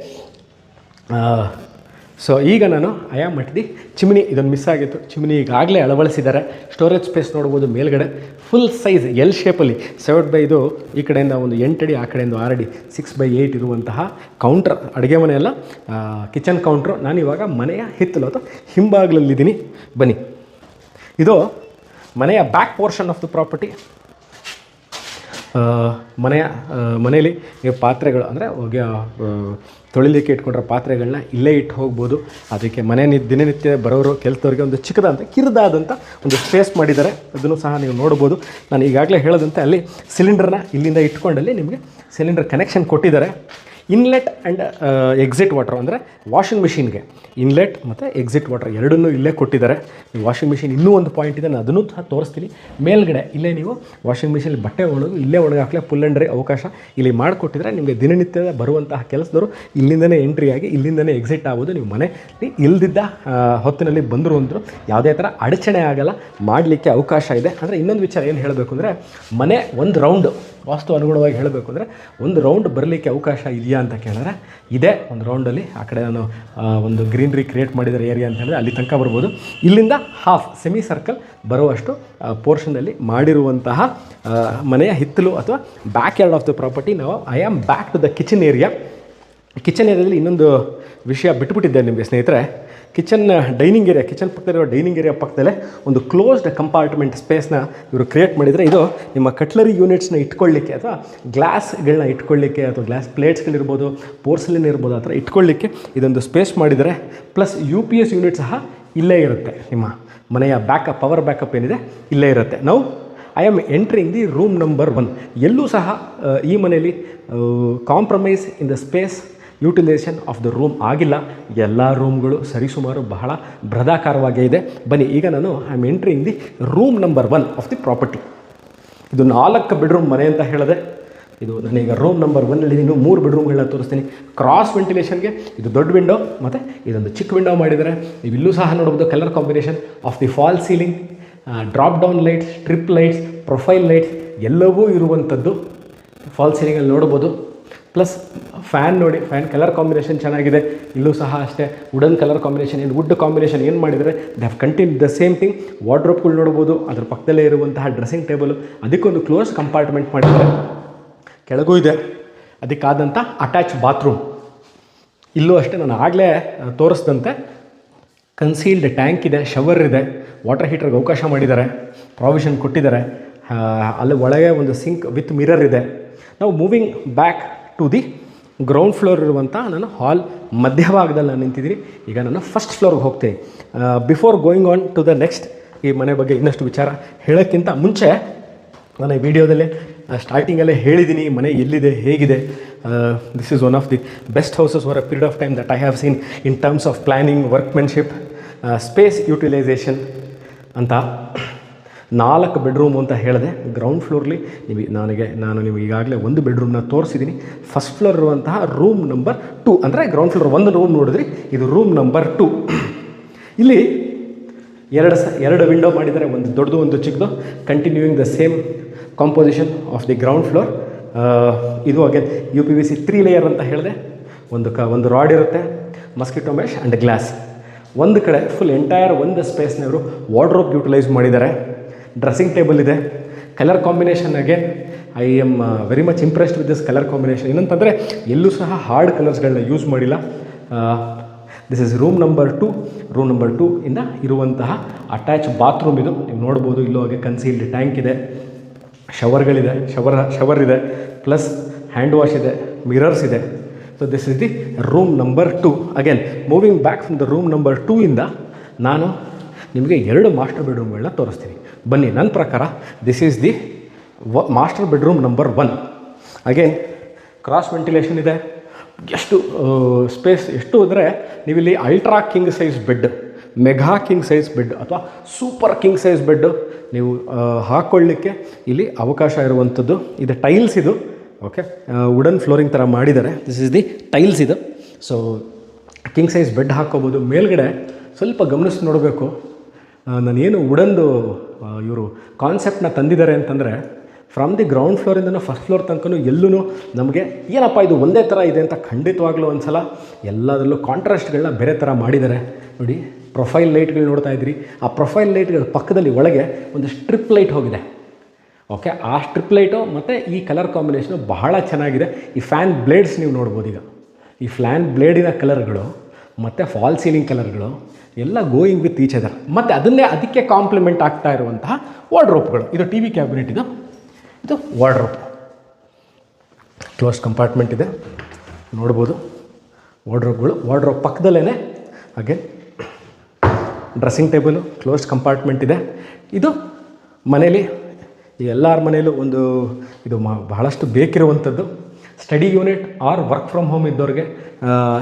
ಸೊ ಈಗ ನಾನು ಆಮ್ ಅಟ್ ದಿ ಚಿಮ್ನಿ, ಇದೊಂದು ಮಿಸ್ ಆಗಿತ್ತು. ಚಿಮ್ನಿ ಈಗಾಗಲೇ ಅಳವಡಿಸಿದ್ದಾರೆ. ಸ್ಟೋರೇಜ್ ಸ್ಪೇಸ್ ನೋಡ್ಬೋದು ಮೇಲ್ಗಡೆ ಫುಲ್ ಸೈಜ್ ಎಲ್ ಶೇಪಲ್ಲಿ 7 ಇದು ಈ ಕಡೆಯಿಂದ ಒಂದು 8 ಅಡಿ, ಆ ಕಡೆಯಿಂದ 6 ಅಡಿ 6x8 ಇರುವಂತಹ ಕೌಂಟ್ರ್, ಅಡುಗೆ ಮನೆ ಎಲ್ಲ ಕಿಚನ್ ಕೌಂಟ್ರು. ನಾನಿವಾಗ ಮನೆಯ ಹಿತ್ತಲು ಅಥವಾ ಹಿಂಭಾಗದಲ್ಲಿದ್ದೀನಿ. ಬನ್ನಿ, ಇದು ಮನೆಯ back portion of the property. ಮನೆಯಲ್ಲಿ ಪಾತ್ರೆಗಳು ಅಂದರೆ ತೊಳಿಲಿಕ್ಕೆ ಇಟ್ಕೊಂಡ್ರೆ ಪಾತ್ರೆಗಳನ್ನ ಇಲ್ಲೇ ಇಟ್ಟು ಹೋಗ್ಬೋದು. ಅದಕ್ಕೆ ದಿನನಿತ್ಯ ಬರೋರು ಕೆಲಸದವ್ರಿಗೆ ಒಂದು ಕಿರಿದಾದಂಥ ಒಂದು ಸ್ಪೇಸ್ ಮಾಡಿದ್ದಾರೆ. ಅದನ್ನು ಸಹ ನೀವು ನೋಡ್ಬೋದು. ನಾನು ಈಗಾಗಲೇ ಹೇಳೋದಂತೆ ಅಲ್ಲಿ ಸಿಲಿಂಡರ್ನ ಇಲ್ಲಿಂದ ಇಟ್ಕೊಂಡಲ್ಲಿ ನಿಮಗೆ ಸಿಲಿಂಡರ್ ಕನೆಕ್ಷನ್ ಕೊಟ್ಟಿದ್ದಾರೆ. ಇನ್ಲೆಟ್ ಆ್ಯಂಡ್ ಎಕ್ಸಿಟ್ ವಾಟರ್ ಅಂದರೆ ವಾಷಿಂಗ್ ಮಿಷಿನ್ಗೆ ಇನ್ಲೆಟ್ ಮತ್ತು ಎಕ್ಸಿಟ್ ವಾಟರ್ ಎರಡನ್ನೂ ಇಲ್ಲೇ ಕೊಟ್ಟಿದ್ದಾರೆ. ವಾಷಿಂಗ್ ಮಿಷಿನ್ ಇನ್ನೂ ಒಂದು ಪಾಯಿಂಟ್ ಇದೆ, ನಾನು ಅದನ್ನು ಸಹ ತೋರಿಸ್ತೀನಿ. ಮೇಲ್ಗಡೆ ಇಲ್ಲೇ ನೀವು ವಾಷಿಂಗ್ ಮಿಷಿನ್ ಬಟ್ಟೆ ಇಲ್ಲೇ ಒಣಗಾಕಲೇ ಫುಲ್ ಆ್ಯಂಡ್ ಡ್ರೈ ಅವಕಾಶ ಇಲ್ಲಿ ಮಾಡಿಕೊಟ್ಟಿದ್ರೆ ನಿಮಗೆ ದಿನನಿತ್ಯದ ಬರುವಂತಹ ಕೆಲಸದವರು ಇಲ್ಲಿಂದನೇ ಎಂಟ್ರಿ ಆಗಿ ಇಲ್ಲಿಂದನೇ ಎಕ್ಸಿಟ್ ಆಗೋದು. ನೀವು ಮನೆಯಲ್ಲಿ ಇಲ್ದಿದ್ದ ಹೊತ್ತಿನಲ್ಲಿ ಬಂದರು ಅಂದರು ಯಾವುದೇ ಥರ ಅಡಚಣೆ ಆಗಲ್ಲ, ಮಾಡಲಿಕ್ಕೆ ಅವಕಾಶ ಇದೆ. ಅಂದರೆ ಇನ್ನೊಂದು ವಿಚಾರ ಏನು ಹೇಳಬೇಕು ಅಂದರೆ, ಮನೆ ಒಂದು ರೌಂಡು ವಾಸ್ತು ಅನುಗುಣವಾಗಿ ಹೇಳಬೇಕು ಅಂದರೆ ಒಂದು ರೌಂಡ್ ಬರಲಿಕ್ಕೆ ಅವಕಾಶ ಇದೆಯಾ ಅಂತ ಕೇಳಿದ್ರೆ ಇದೆ. ಒಂದು ರೌಂಡಲ್ಲಿ ಆ ಕಡೆ ನಾನು ಒಂದು ಗ್ರೀನ್ರಿ ಕ್ರಿಯೇಟ್ ಮಾಡಿದರೆ ಏರಿಯಾ ಅಂತ ಹೇಳಿದ್ರೆ ಅಲ್ಲಿ ತನಕ ಬರ್ಬೋದು. ಇಲ್ಲಿಂದ ಹಾಫ್ ಸೆಮಿ ಸರ್ಕಲ್ ಬರುವಷ್ಟು ಪೋರ್ಷನಲ್ಲಿ ಮಾಡಿರುವಂತಹ ಮನೆಯ ಹಿತ್ತಲು ಅಥವಾ back yard of the property. ನಾವು I am back to the kitchen area. Kitchen ಏರಿಯಾದಲ್ಲಿ ಇನ್ನೊಂದು ವಿಷಯ ಬಿಟ್ಬಿಟ್ಟಿದ್ದೆ ನಿಮಗೆ ಸ್ನೇಹಿತರೆ. ಡೈನಿಂಗ್ ಏರಿಯಾ, ಕಿಚನ್ ಪಕ್ಕದಲ್ಲಿರೋ ಡೈನಿಂಗ್ ಏರಿಯಾ ಪಕ್ಕದಲ್ಲೇ ಒಂದು ಕ್ಲೋಸ್ಡ್ ಕಂಪಾರ್ಟ್ಮೆಂಟ್ ಸ್ಪೇಸ್ನ ಇವರು ಕ್ರಿಯೇಟ್ ಮಾಡಿದರೆ, ಇದು ನಿಮ್ಮ ಕಟ್ಲರಿ ಯೂನಿಟ್ಸ್ನ ಇಟ್ಕೊಳ್ಳಿಕ್ಕೆ ಅಥವಾ ಗ್ಲಾಸ್ಗಳನ್ನ ಇಟ್ಕೊಳ್ಳಿಕ್ಕೆ ಅಥವಾ ಗ್ಲಾಸ್ ಪ್ಲೇಟ್ಸ್ಗಳಿರ್ಬೋದು, ಪೋರ್ಸಲಿನ್ ಇರ್ಬೋದು, ಆ ಥರ ಇಟ್ಕೊಳ್ಳಿಕ್ಕೆ ಇದೊಂದು ಸ್ಪೇಸ್ ಮಾಡಿದರೆ. ಪ್ಲಸ್ UPS ಯೂನಿಟ್ ಸಹ ಇಲ್ಲೇ ಇರುತ್ತೆ. ನಿಮ್ಮ ಮನೆಯ ಪವರ್ ಬ್ಯಾಕಪ್ ಏನಿದೆ ಇಲ್ಲೇ ಇರುತ್ತೆ. ನಾವು I am entering the room number 1. ಎಲ್ಲೂ ಸಹ ಈ ಮನೆಯಲ್ಲಿ compromise in the space utilisation of the room ಆಗಿಲ್ಲ. ಎಲ್ಲ ರೂಮ್ಗಳು ಸರಿಸುಮಾರು ಬಹಳ ಬೃಹದಾಕಾರವಾಗೇ ಇದೆ. ಬನ್ನಿ, ಈಗ ನಾನು I am entering the room number 1 of the property. ಇದು 4 ಬೆಡ್ರೂಮ್ ಮನೆ ಅಂತ ಹೇಳಿದೆ. ಇದು ನಾನೀಗ ರೂಮ್ ನಂಬರ್ 1ನಲ್ಲಿ ಇನ್ನೂ 3 ಬೆಡ್ರೂಮ್ಗಳನ್ನ ತೋರಿಸ್ತೀನಿ. ಕ್ರಾಸ್ ವೆಂಟಿಲೇಷನ್ಗೆ ಇದು ದೊಡ್ಡ ವಿಂಡೋ ಮತ್ತು ಇದೊಂದು ಚಿಕ್ಕ ವಿಂಡೋ ಮಾಡಿದ್ದಾರೆ. ಇವಿಲ್ಲೂ ಸಹ ನೋಡ್ಬೋದು colour combination of the fall ceiling, drop down lights, strip lights, profile lights ಎಲ್ಲವೂ ಇರುವಂಥದ್ದು ಫಾಲ್ ಸೀಲಿಂಗಲ್ಲಿ ನೋಡ್ಬೋದು. ಪ್ಲಸ್ ಫ್ಯಾನ್ ನೋಡಿ, ಫ್ಯಾನ್ ಕಲರ್ ಕಾಂಬಿನೇಷನ್ ಚೆನ್ನಾಗಿದೆ. ಇಲ್ಲೂ ಸಹ ಅಷ್ಟೇ wooden colour combination, wood combination ಏನು ಮಾಡಿದರೆ they have continue the same thing. ವಾರ್ಡ್ರೋಬ್ಗಳು ನೋಡ್ಬೋದು. ಅದ್ರ ಪಕ್ಕದಲ್ಲೇ ಇರುವಂತಹ ಡ್ರೆಸ್ಸಿಂಗ್ ಟೇಬಲು, ಅದಕ್ಕೊಂದು ಕ್ಲೋಸ್ ಕಂಪಾರ್ಟ್ಮೆಂಟ್ ಮಾಡಿದ್ದಾರೆ. ಕೆಳಗೂ ಇದೆ ಅದಕ್ಕಾದಂಥ ಅಟ್ಯಾಚ್ ಬಾತ್ರೂಮ್. ಇಲ್ಲೂ ಅಷ್ಟೇ ನಾನು ಆಗಲೇ ತೋರಿಸಿದಂತೆ ಕನ್ಸೀಲ್ಡ್ ಟ್ಯಾಂಕ್ ಇದೆ, ಶವರ್ ಇದೆ, ವಾಟರ್ ಹೀಟರ್ಗೆ ಅವಕಾಶ ಮಾಡಿದ್ದಾರೆ, ಪ್ರಾವಿಷನ್ ಕೊಟ್ಟಿದ್ದಾರೆ. ಅಲ್ಲಿ ಒಳಗೆ ಒಂದು ಸಿಂಕ್ ವಿತ್ ಮಿರರ್ ಇದೆ. ನಾವು moving back to the ground floor ಇರುವಂಥ ನಾನು ಹಾಲ್ ಮಧ್ಯಭಾಗದಲ್ಲಿ ನಾನು ನಿಂತಿದ್ದೀನಿ. ಈಗ ನಾನು ಫಸ್ಟ್ ಫ್ಲೋರ್ಗೆ ಹೋಗ್ತೀನಿ. Before going on to the next, ಈ ಮನೆ ಬಗ್ಗೆ ಇನ್ನಷ್ಟು ವಿಚಾರ ಹೇಳೋಕ್ಕಿಂತ ಮುಂಚೆ ನಾನು ಈ ವಿಡಿಯೋದಲ್ಲೇ ಸ್ಟಾರ್ಟಿಂಗಲ್ಲೇ ಹೇಳಿದ್ದೀನಿ ಮನೆ ಎಲ್ಲಿದೆ, ಹೇಗಿದೆ. This is one of the best houses for a period of time that I have seen in terms of planning, workmanship, space utilisation ಅಂತ. 4 ಬೆಡ್ರೂಮ್ ಅಂತ ಹೇಳಿದೆ. ಗ್ರೌಂಡ್ ಫ್ಲೋರ್ಲಿ ನಾನು ನಿಮಗೆ ಈಗಾಗಲೇ ಒಂದು ಬೆಡ್ರೂಮ್ನ ತೋರಿಸಿದ್ದೀನಿ. ಫಸ್ಟ್ ಫ್ಲೋರ್ ಇರುವಂತಹ ರೂಮ್ ನಂಬರ್ 2 ಅಂದರೆ ಗ್ರೌಂಡ್ ಫ್ಲೋರ್ ಒಂದು ರೂಮ್ ನೋಡಿದ್ರಿ, ಇದು ರೂಮ್ ನಂಬರ್ 2. ಇಲ್ಲಿ ಎರಡು ವಿಂಡೋ ಮಾಡಿದ್ದಾರೆ, ಒಂದು ದೊಡ್ಡದು ಒಂದು ಚಿಕ್ಕದು, continuing the same composition of the ground floor. ಇದು ಅಗೇನ್ UPVC 3 ಲೇಯರ್ ಅಂತ ಹೇಳಿದೆ. ಒಂದು ರಾಡ್ ಇರುತ್ತೆ, ಮಸ್ಕಿಟೋ ಮೆಶ್ ಆ್ಯಂಡ್ ಗ್ಲಾಸ್. ಒಂದು ಕಡೆ ಫುಲ್ ಎಂಟೈರ್ ಒಂದು ಸ್ಪೇಸ್ನವರು ವಾರ್ಡ್ರೋಬ್ ಯೂಟಿಲೈಸ್ ಮಾಡಿದ್ದಾರೆ. ಡ್ರೆಸ್ಸಿಂಗ್ ಟೇಬಲ್ ಇದೆ. Colour combination again I am very much impressed with this colour combination. ಏನಂತಂದರೆ ಎಲ್ಲೂ ಸಹ ಹಾರ್ಡ್ ಕಲರ್ಸ್ಗಳನ್ನ ಯೂಸ್ ಮಾಡಿಲ್ಲ. This is room number 2. Room number 2 ಇಂದ ಇರುವಂತಹ ಅಟ್ಯಾಚ್ ಬಾತ್ರೂಮ್ ಇದು. ನೀವು ನೋಡ್ಬೋದು. ಇಲ್ಲೂ ಹಾಗೆ ಕನ್ಸೀಲ್ಡ್ ಟ್ಯಾಂಕ್ ಇದೆ, ಶವರ್ಗಳಿದೆ, ಶವರ್ ಇದೆ, ಪ್ಲಸ್ ಹ್ಯಾಂಡ್ ವಾಶ್ ಇದೆ, ಮಿರರ್ಸ್ ಇದೆ. So this is the room number 2. Again moving back from the room number 2 ಇಂದ ನಾನು ನಿಮಗೆ 2 ಮಾಸ್ಟರ್ ಬೆಡ್ರೂಮ್ಗಳನ್ನ ತೋರಿಸ್ತೀನಿ. ಬನ್ನಿ, ನನ್ನ ಪ್ರಕಾರ this is the master bedroom number 1. Again cross ventilation ಇದೆ. ಎಷ್ಟು ಸ್ಪೇಸ್ ಎಷ್ಟು ಅಂದರೆ ನೀವಿಲ್ಲಿ ultra king size bed, mega king size bed ಅಥವಾ ಸೂಪರ್ ಕಿಂಗ್ ಸೈಜ್ ಬೆಡ್ಡು ನೀವು ಹಾಕ್ಕೊಳ್ಳಿಕ್ಕೆ ಇಲ್ಲಿ ಅವಕಾಶ ಇರುವಂಥದ್ದು. ಇದು ಟೈಲ್ಸ್, ಇದು ಓಕೆ, ವುಡನ್ ಫ್ಲೋರಿಂಗ್ ಥರ ಮಾಡಿದ್ದಾರೆ. ದಿಸ್ ಇಸ್ ದಿ ಟೈಲ್ಸ್ ಇದು. ಸೊ ಕಿಂಗ್ ಸೈಜ್ ಬೆಡ್ ಹಾಕ್ಕೋಬೋದು. ಮೇಲ್ಗಡೆ ಸ್ವಲ್ಪ ಗಮನಿಸಿ ನೋಡಬೇಕು, ನಾನೇನು ವುಡನ್ದು ಇವರು ಕಾನ್ಸೆಪ್ಟನ್ನ ತಂದಿದ್ದಾರೆ ಅಂತಂದರೆ ಫ್ರಮ್ ದಿ ಗ್ರೌಂಡ್ ಫ್ಲೋರಿಂದನೂ ಫಸ್ಟ್ ಫ್ಲೋರ್ ತನಕನೂ ಎಲ್ಲೂ ನಮಗೆ ಏನಪ್ಪ ಇದು ಒಂದೇ ಥರ ಇದೆ ಅಂತ ಖಂಡಿತವಾಗ್ಲೂ ಒಂದು ಸಲ ಎಲ್ಲದರಲ್ಲೂ ಕಾಂಟ್ರಾಸ್ಟ್ಗಳನ್ನ ಬೇರೆ ಥರ ಮಾಡಿದ್ದಾರೆ. ನೋಡಿ, ಪ್ರೊಫೈಲ್ ಲೈಟ್ಗಳು ನೋಡ್ತಾ ಇದ್ರಿ, ಆ ಪ್ರೊಫೈಲ್ ಲೈಟ್ಗಳ ಪಕ್ಕದಲ್ಲಿ ಒಳಗೆ ಒಂದು ಸ್ಟ್ರಿಪ್ ಲೈಟ್ ಹೋಗಿದೆ. ಓಕೆ, ಆ ಸ್ಟ್ರಿಪ್ ಲೈಟು ಮತ್ತು ಈ ಕಲರ್ ಕಾಂಬಿನೇಷನು ಬಹಳ ಚೆನ್ನಾಗಿದೆ. ಈ ಫ್ಯಾನ್ ಬ್ಲೇಡ್ಸ್ ನೀವು ನೋಡ್ಬೋದು. ಈಗ ಈ ಫ್ಯಾನ್ ಬ್ಲೇಡಿನ ಕಲರ್ಗಳು ಮತ್ತು ಫಾಲ್ ಸೀಲಿಂಗ್ ಕಲರ್ಗಳು ಎಲ್ಲ ಗೋಯಿಂಗ್ ವಿತ್ ಈಚ್ ಅದರ್. ಮತ್ತು ಅದಕ್ಕೆ ಕಾಂಪ್ಲಿಮೆಂಟ್ ಆಗ್ತಾ ಇರುವಂತಹ ವಾರ್ಡ್ರೋಬ್ಗಳು. ಇದು ಟಿ ವಿ ಕ್ಯಾಬಿನೆಟ್, ಇದು ವಾರ್ಡ್ರೋಬ್. ಕ್ಲೋಸ್ ಕಂಪಾರ್ಟ್ಮೆಂಟ್ ಇದೆ ನೋಡ್ಬೋದು. ವಾರ್ಡ್ರೋಬ್ ಪಕ್ಕದಲ್ಲೇ ಹಾಗೆ ಡ್ರೆಸ್ಸಿಂಗ್ ಟೇಬಲು, ಕ್ಲೋಸ್ಡ್ ಕಂಪಾರ್ಟ್ಮೆಂಟ್ ಇದೆ. ಇದು ಮನೇಲಿ ಎಲ್ಲರ ಮನೇಲೂ ಒಂದು ಇದು ಬಹಳಷ್ಟು ಬೇಕಿರುವಂಥದ್ದು. Study unit or work from home ಇದ್ದವ್ರಿಗೆ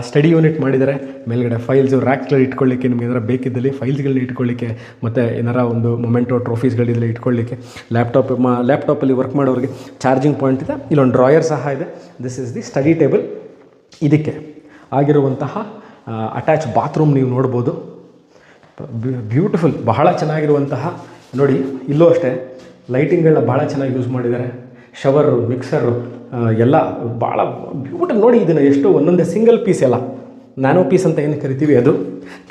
ಸ್ಟಡಿ ಯೂನಿಟ್ ಮಾಡಿದ್ದಾರೆ. ಮೇಲ್ಗಡೆ ಫೈಲ್ಸು, ರ್ಯಾಕ್ಗಳು ಇಟ್ಕೊಳ್ಳಿಕ್ಕೆ, ನಿಮ್ಗೆ ಏನಾರ ಬೇಕಿದ್ದಲ್ಲಿ ಫೈಲ್ಸ್ಗಳನ್ನ ಇಟ್ಕೊಳ್ಳಿಕ್ಕೆ, ಮತ್ತು ಏನಾರ ಒಂದು ಮೊಮೆಂಟೋ ಟ್ರೋಫೀಸ್ಗಳಿದ್ರೆ ಇಟ್ಕೊಳ್ಳಿಕ್ಕೆ, ಲ್ಯಾಪ್ಟಾಪಲ್ಲಿ ವರ್ಕ್ ಮಾಡೋರಿಗೆ ಚಾರ್ಜಿಂಗ್ ಪಾಯಿಂಟ್ ಇದೆ. ಇಲ್ಲೊಂದು ಡ್ರಾಯರ್ ಸಹ ಇದೆ. This is the study table. ಇದಕ್ಕೆ ಆಗಿರುವಂತಹ ಅಟ್ಯಾಚ್ ಬಾತ್ರೂಮ್ ನೀವು ನೋಡ್ಬೋದು. ಬ್ಯೂಟಿಫುಲ್, ಬಹಳ ಚೆನ್ನಾಗಿರುವಂತಹ. ನೋಡಿ, ಇಲ್ಲೂ ಅಷ್ಟೇ ಲೈಟಿಂಗ್ಗಳನ್ನ ಭಾಳ ಚೆನ್ನಾಗಿ ಯೂಸ್ ಮಾಡಿದ್ದಾರೆ. ಶವರು, ಮಿಕ್ಸರು ಎಲ್ಲ ಭಾಳ ಬ್ಯೂಟಿಫುಲ್. ನೋಡಿ, ಇದನ್ನು ಎಷ್ಟು ಒಂದೊಂದೇ ಸಿಂಗಲ್ ಪೀಸ್, ಎಲ್ಲ ನ್ಯಾನೋ ಪೀಸ್ ಅಂತ ಏನು ಕರಿತೀವಿ, ಅದು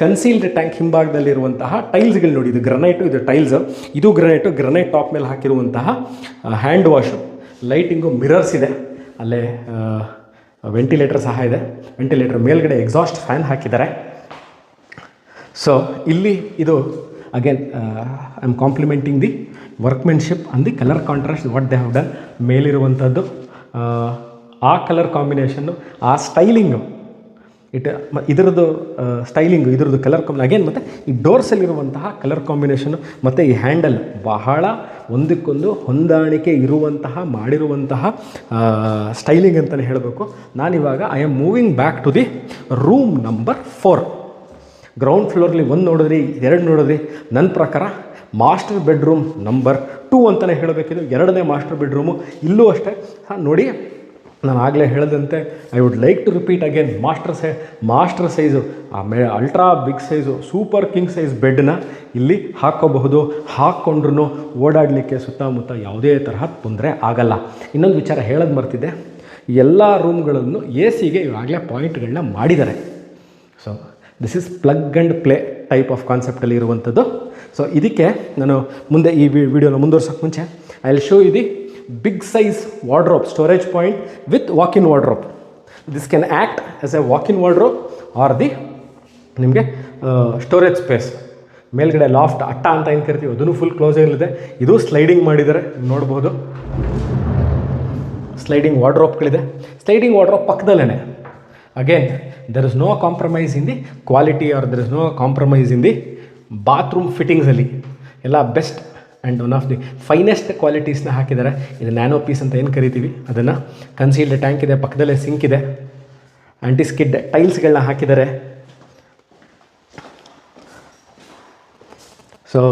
ಕನ್ಸೀಲ್ಡ್ ಟ್ಯಾಂಕ್ ಹಿಂಭಾಗದಲ್ಲಿರುವಂತಹ ಟೈಲ್ಸ್ಗಳು ನೋಡಿ. ಇದು ಗ್ರನೈಟು, ಇದು ಟೈಲ್ಸ್, ಇದು ಗ್ರನೈಟ್ ಟಾಪ್ ಮೇಲೆ ಹಾಕಿರುವಂತಹ ಹ್ಯಾಂಡ್ ವಾಶು, ಲೈಟಿಂಗು, ಮಿರರ್ಸ್ ಇದೆ. ಅಲ್ಲೇ ವೆಂಟಿಲೇಟರ್ ಸಹ ಇದೆ. ವೆಂಟಿಲೇಟರ್ ಮೇಲ್ಗಡೆ ಎಕ್ಸಾಸ್ಟ್ ಫ್ಯಾನ್ ಹಾಕಿದ್ದಾರೆ. ಸೊ ಇಲ್ಲಿ ಇದು again I am complimenting the workmanship on the colour contrast what they have done. ಮೇಲಿರುವಂಥದ್ದು ಆ ಕಲರ್ ಕಾಂಬಿನೇಷನ್ನು, ಆ ಸ್ಟೈಲಿಂಗು, ಇದರದ್ದು ಸ್ಟೈಲಿಂಗು, ಇದರದ್ದು ಕಲರ್ ಅಗೇನ್, ಮತ್ತು ಈ ಡೋರ್ಸಲ್ಲಿರುವಂತಹ ಕಲರ್ ಕಾಂಬಿನೇಷನ್ನು ಮತ್ತು ಈ ಹ್ಯಾಂಡಲ್ ಬಹಳ ಒಂದಕ್ಕೊಂದು ಹೊಂದಾಣಿಕೆ ಇರುವಂತಹ ಮಾಡಿರುವಂತಹ ಸ್ಟೈಲಿಂಗ್ ಅಂತಲೇ ಹೇಳಬೇಕು. ನಾನಿವಾಗ I am moving back to the room number 4. Ground ಫ್ಲೋರ್ಲಿ 1 ನೋಡಿದ್ರಿ, 2 ನೋಡಿದ್ರಿ. ನನ್ನ ಪ್ರಕಾರ ಮಾಸ್ಟರ್ ಬೆಡ್ರೂಮ್ ನಂಬರ್ 2 ಅಂತಲೇ ಹೇಳಬೇಕಿದು. 2ನೇ ಮಾಸ್ಟರ್ ಬೆಡ್ರೂಮು. ಇಲ್ಲೂ ಅಷ್ಟೇ ನೋಡಿ, ನಾನು ಆಗಲೇ ಹೇಳಿದಂತೆ I would like to repeat again, master size, ಆಮೇಲೆ ultra big size, super king size ಬೆಡ್ನ ಇಲ್ಲಿ ಹಾಕ್ಕೋಬಹುದು. ಹಾಕ್ಕೊಂಡ್ರೂ ಓಡಾಡಲಿಕ್ಕೆ ಸುತ್ತಮುತ್ತ ಯಾವುದೇ ತರಹ ತೊಂದರೆ ಆಗಲ್ಲ. ಇನ್ನೊಂದು ವಿಚಾರ ಹೇಳೋದು ಮರ್ತಿದ್ದೆ, ಎಲ್ಲ ರೂಮ್ಗಳನ್ನು AC-ಗೆ ಇವಾಗಲೇ ಪಾಯಿಂಟ್ಗಳನ್ನ ಮಾಡಿದ್ದಾರೆ. So this is plug and play type of ಕಾನ್ಸೆಪ್ಟಲ್ಲಿ ಇರುವಂಥದ್ದು. ಸೊ ಇದಕ್ಕೆ ನಾನು ಮುಂದೆ ಈ ವಿಡಿಯೋನ ಮುಂದುವರ್ಸೋಕ್ಕೆ ಮುಂಚೆ I will show you the big size wardrobe, storage point with walk in wardrobe. This can act as a walk in wardrobe or the ನಿಮಗೆ ಸ್ಟೋರೇಜ್ ಸ್ಪೇಸ್. ಮೇಲ್ಗಡೆ ಲಾಫ್ಟ್ ಅಟ್ಟ ಅಂತ ಏನು ಕರಿತೀವಿ, ಅದನ್ನು ಫುಲ್ ಕ್ಲೋಸ್ ಇರಲಿದೆ. ಇದು ಸ್ಲೈಡಿಂಗ್ ಮಾಡಿದ್ದಾರೆ, ನೋಡ್ಬೋದು. ಸ್ಲೈಡಿಂಗ್ ವಾರ್ಡ್ರೋಬ್ಗಳಿದೆ. ಸ್ಲೈಡಿಂಗ್ ವಾರ್ಡ್ರೋಬ್ ಪಕ್ಕದಲ್ಲೇ again there is no compromise in the quality or there is no compromise in the bathroom fittings-ಅಲ್ಲಿ ಎಲ್ಲ best and one of the finest ಕ್ವಾಲಿಟೀಸ್ನ ಹಾಕಿದ್ದಾರೆ. ಇದು ನ್ಯಾನೋ ಪೀಸ್ ಅಂತ ಏನು ಕರಿತೀವಿ ಅದನ್ನು. ಕನ್ಸೀಲ್ಡ್ ಟ್ಯಾಂಕ್ ಇದೆ, ಪಕ್ಕದಲ್ಲೇ ಸಿಂಕ್ ಇದೆ, ಆ್ಯಂಟಿ ಸ್ಕಿಡ್ ಟೈಲ್ಸ್ಗಳನ್ನ ಹಾಕಿದ್ದಾರೆ. ಸೊ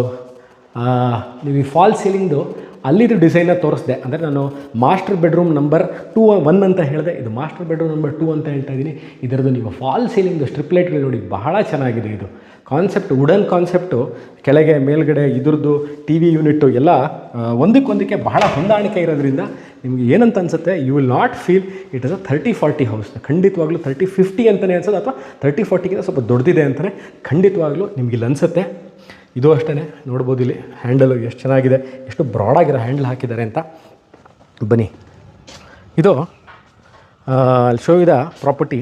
ನೀವು ಈ ಫಾಲ್ ಸೀಲಿಂಗ್ದು ಅಲ್ಲಿದು ಡಿಸೈನ್ನ ತೋರಿಸಿದೆ. ಅಂದರೆ ನಾನು ಮಾಸ್ಟರ್ ಬೆಡ್ರೂಮ್ ನಂಬರ್ 1 ಅಂತ ಹೇಳಿದೆ, ಇದು ಮಾಸ್ಟರ್ ಬೆಡ್ರೂಮ್ ನಂಬರ್ 2 ಅಂತ ಹೇಳ್ತಾ ಇದ್ದೀನಿ. ಇದರದ್ದು ನೀವು ಫಾಲ್ ಸೀಲಿಂಗ್ದು ಸ್ಟ್ರಿಪ್ ಲೈಟ್ಗಳು ನೋಡಿ, ಬಹಳ ಚೆನ್ನಾಗಿದೆ. ಇದು ಕಾನ್ಸೆಪ್ಟ್, ವುಡನ್ ಕಾನ್ಸೆಪ್ಟು, ಕೆಳಗೆ ಮೇಲ್ಗಡೆ ಇದ್ರದ್ದು TV ಯೂನಿಟ್ಟು ಎಲ್ಲ ಒಂದಕ್ಕೊಂದಕ್ಕೆ ಬಹಳ ಹೊಂದಾಣಿಕೆ ಇರೋದ್ರಿಂದ ನಿಮಗೆ ಏನಂತ ಅನಿಸುತ್ತೆ, you will not feel it is a 30-40 house. ಖಂಡಿತವಾಗ್ಲೂ 30-50 ಅಂತಲೇ ಅನ್ಸೋದು, ಅಥವಾ 30-40ಗಿಂತ ಸ್ವಲ್ಪ ದೊಡ್ಡದಿದೆ ಅಂತಲೇ ಖಂಡಿತವಾಗ್ಲೂ ನಿಮ್ಗೆ ಇಲ್ಲಿ ಅನಿಸುತ್ತೆ. ಇದು ಅಷ್ಟೇ ನೋಡ್ಬೋದು, ಇಲ್ಲಿ ಹ್ಯಾಂಡಲು ಎಷ್ಟು ಚೆನ್ನಾಗಿದೆ, ಎಷ್ಟು ಬ್ರಾಡಾಗಿರೋ ಹ್ಯಾಂಡಲ್ ಹಾಕಿದ್ದಾರೆ ಅಂತ. ಬನ್ನಿ, ಇದು ಅಲ್ಲಿ ಶೋ ಇದ ಪ್ರಾಪರ್ಟಿ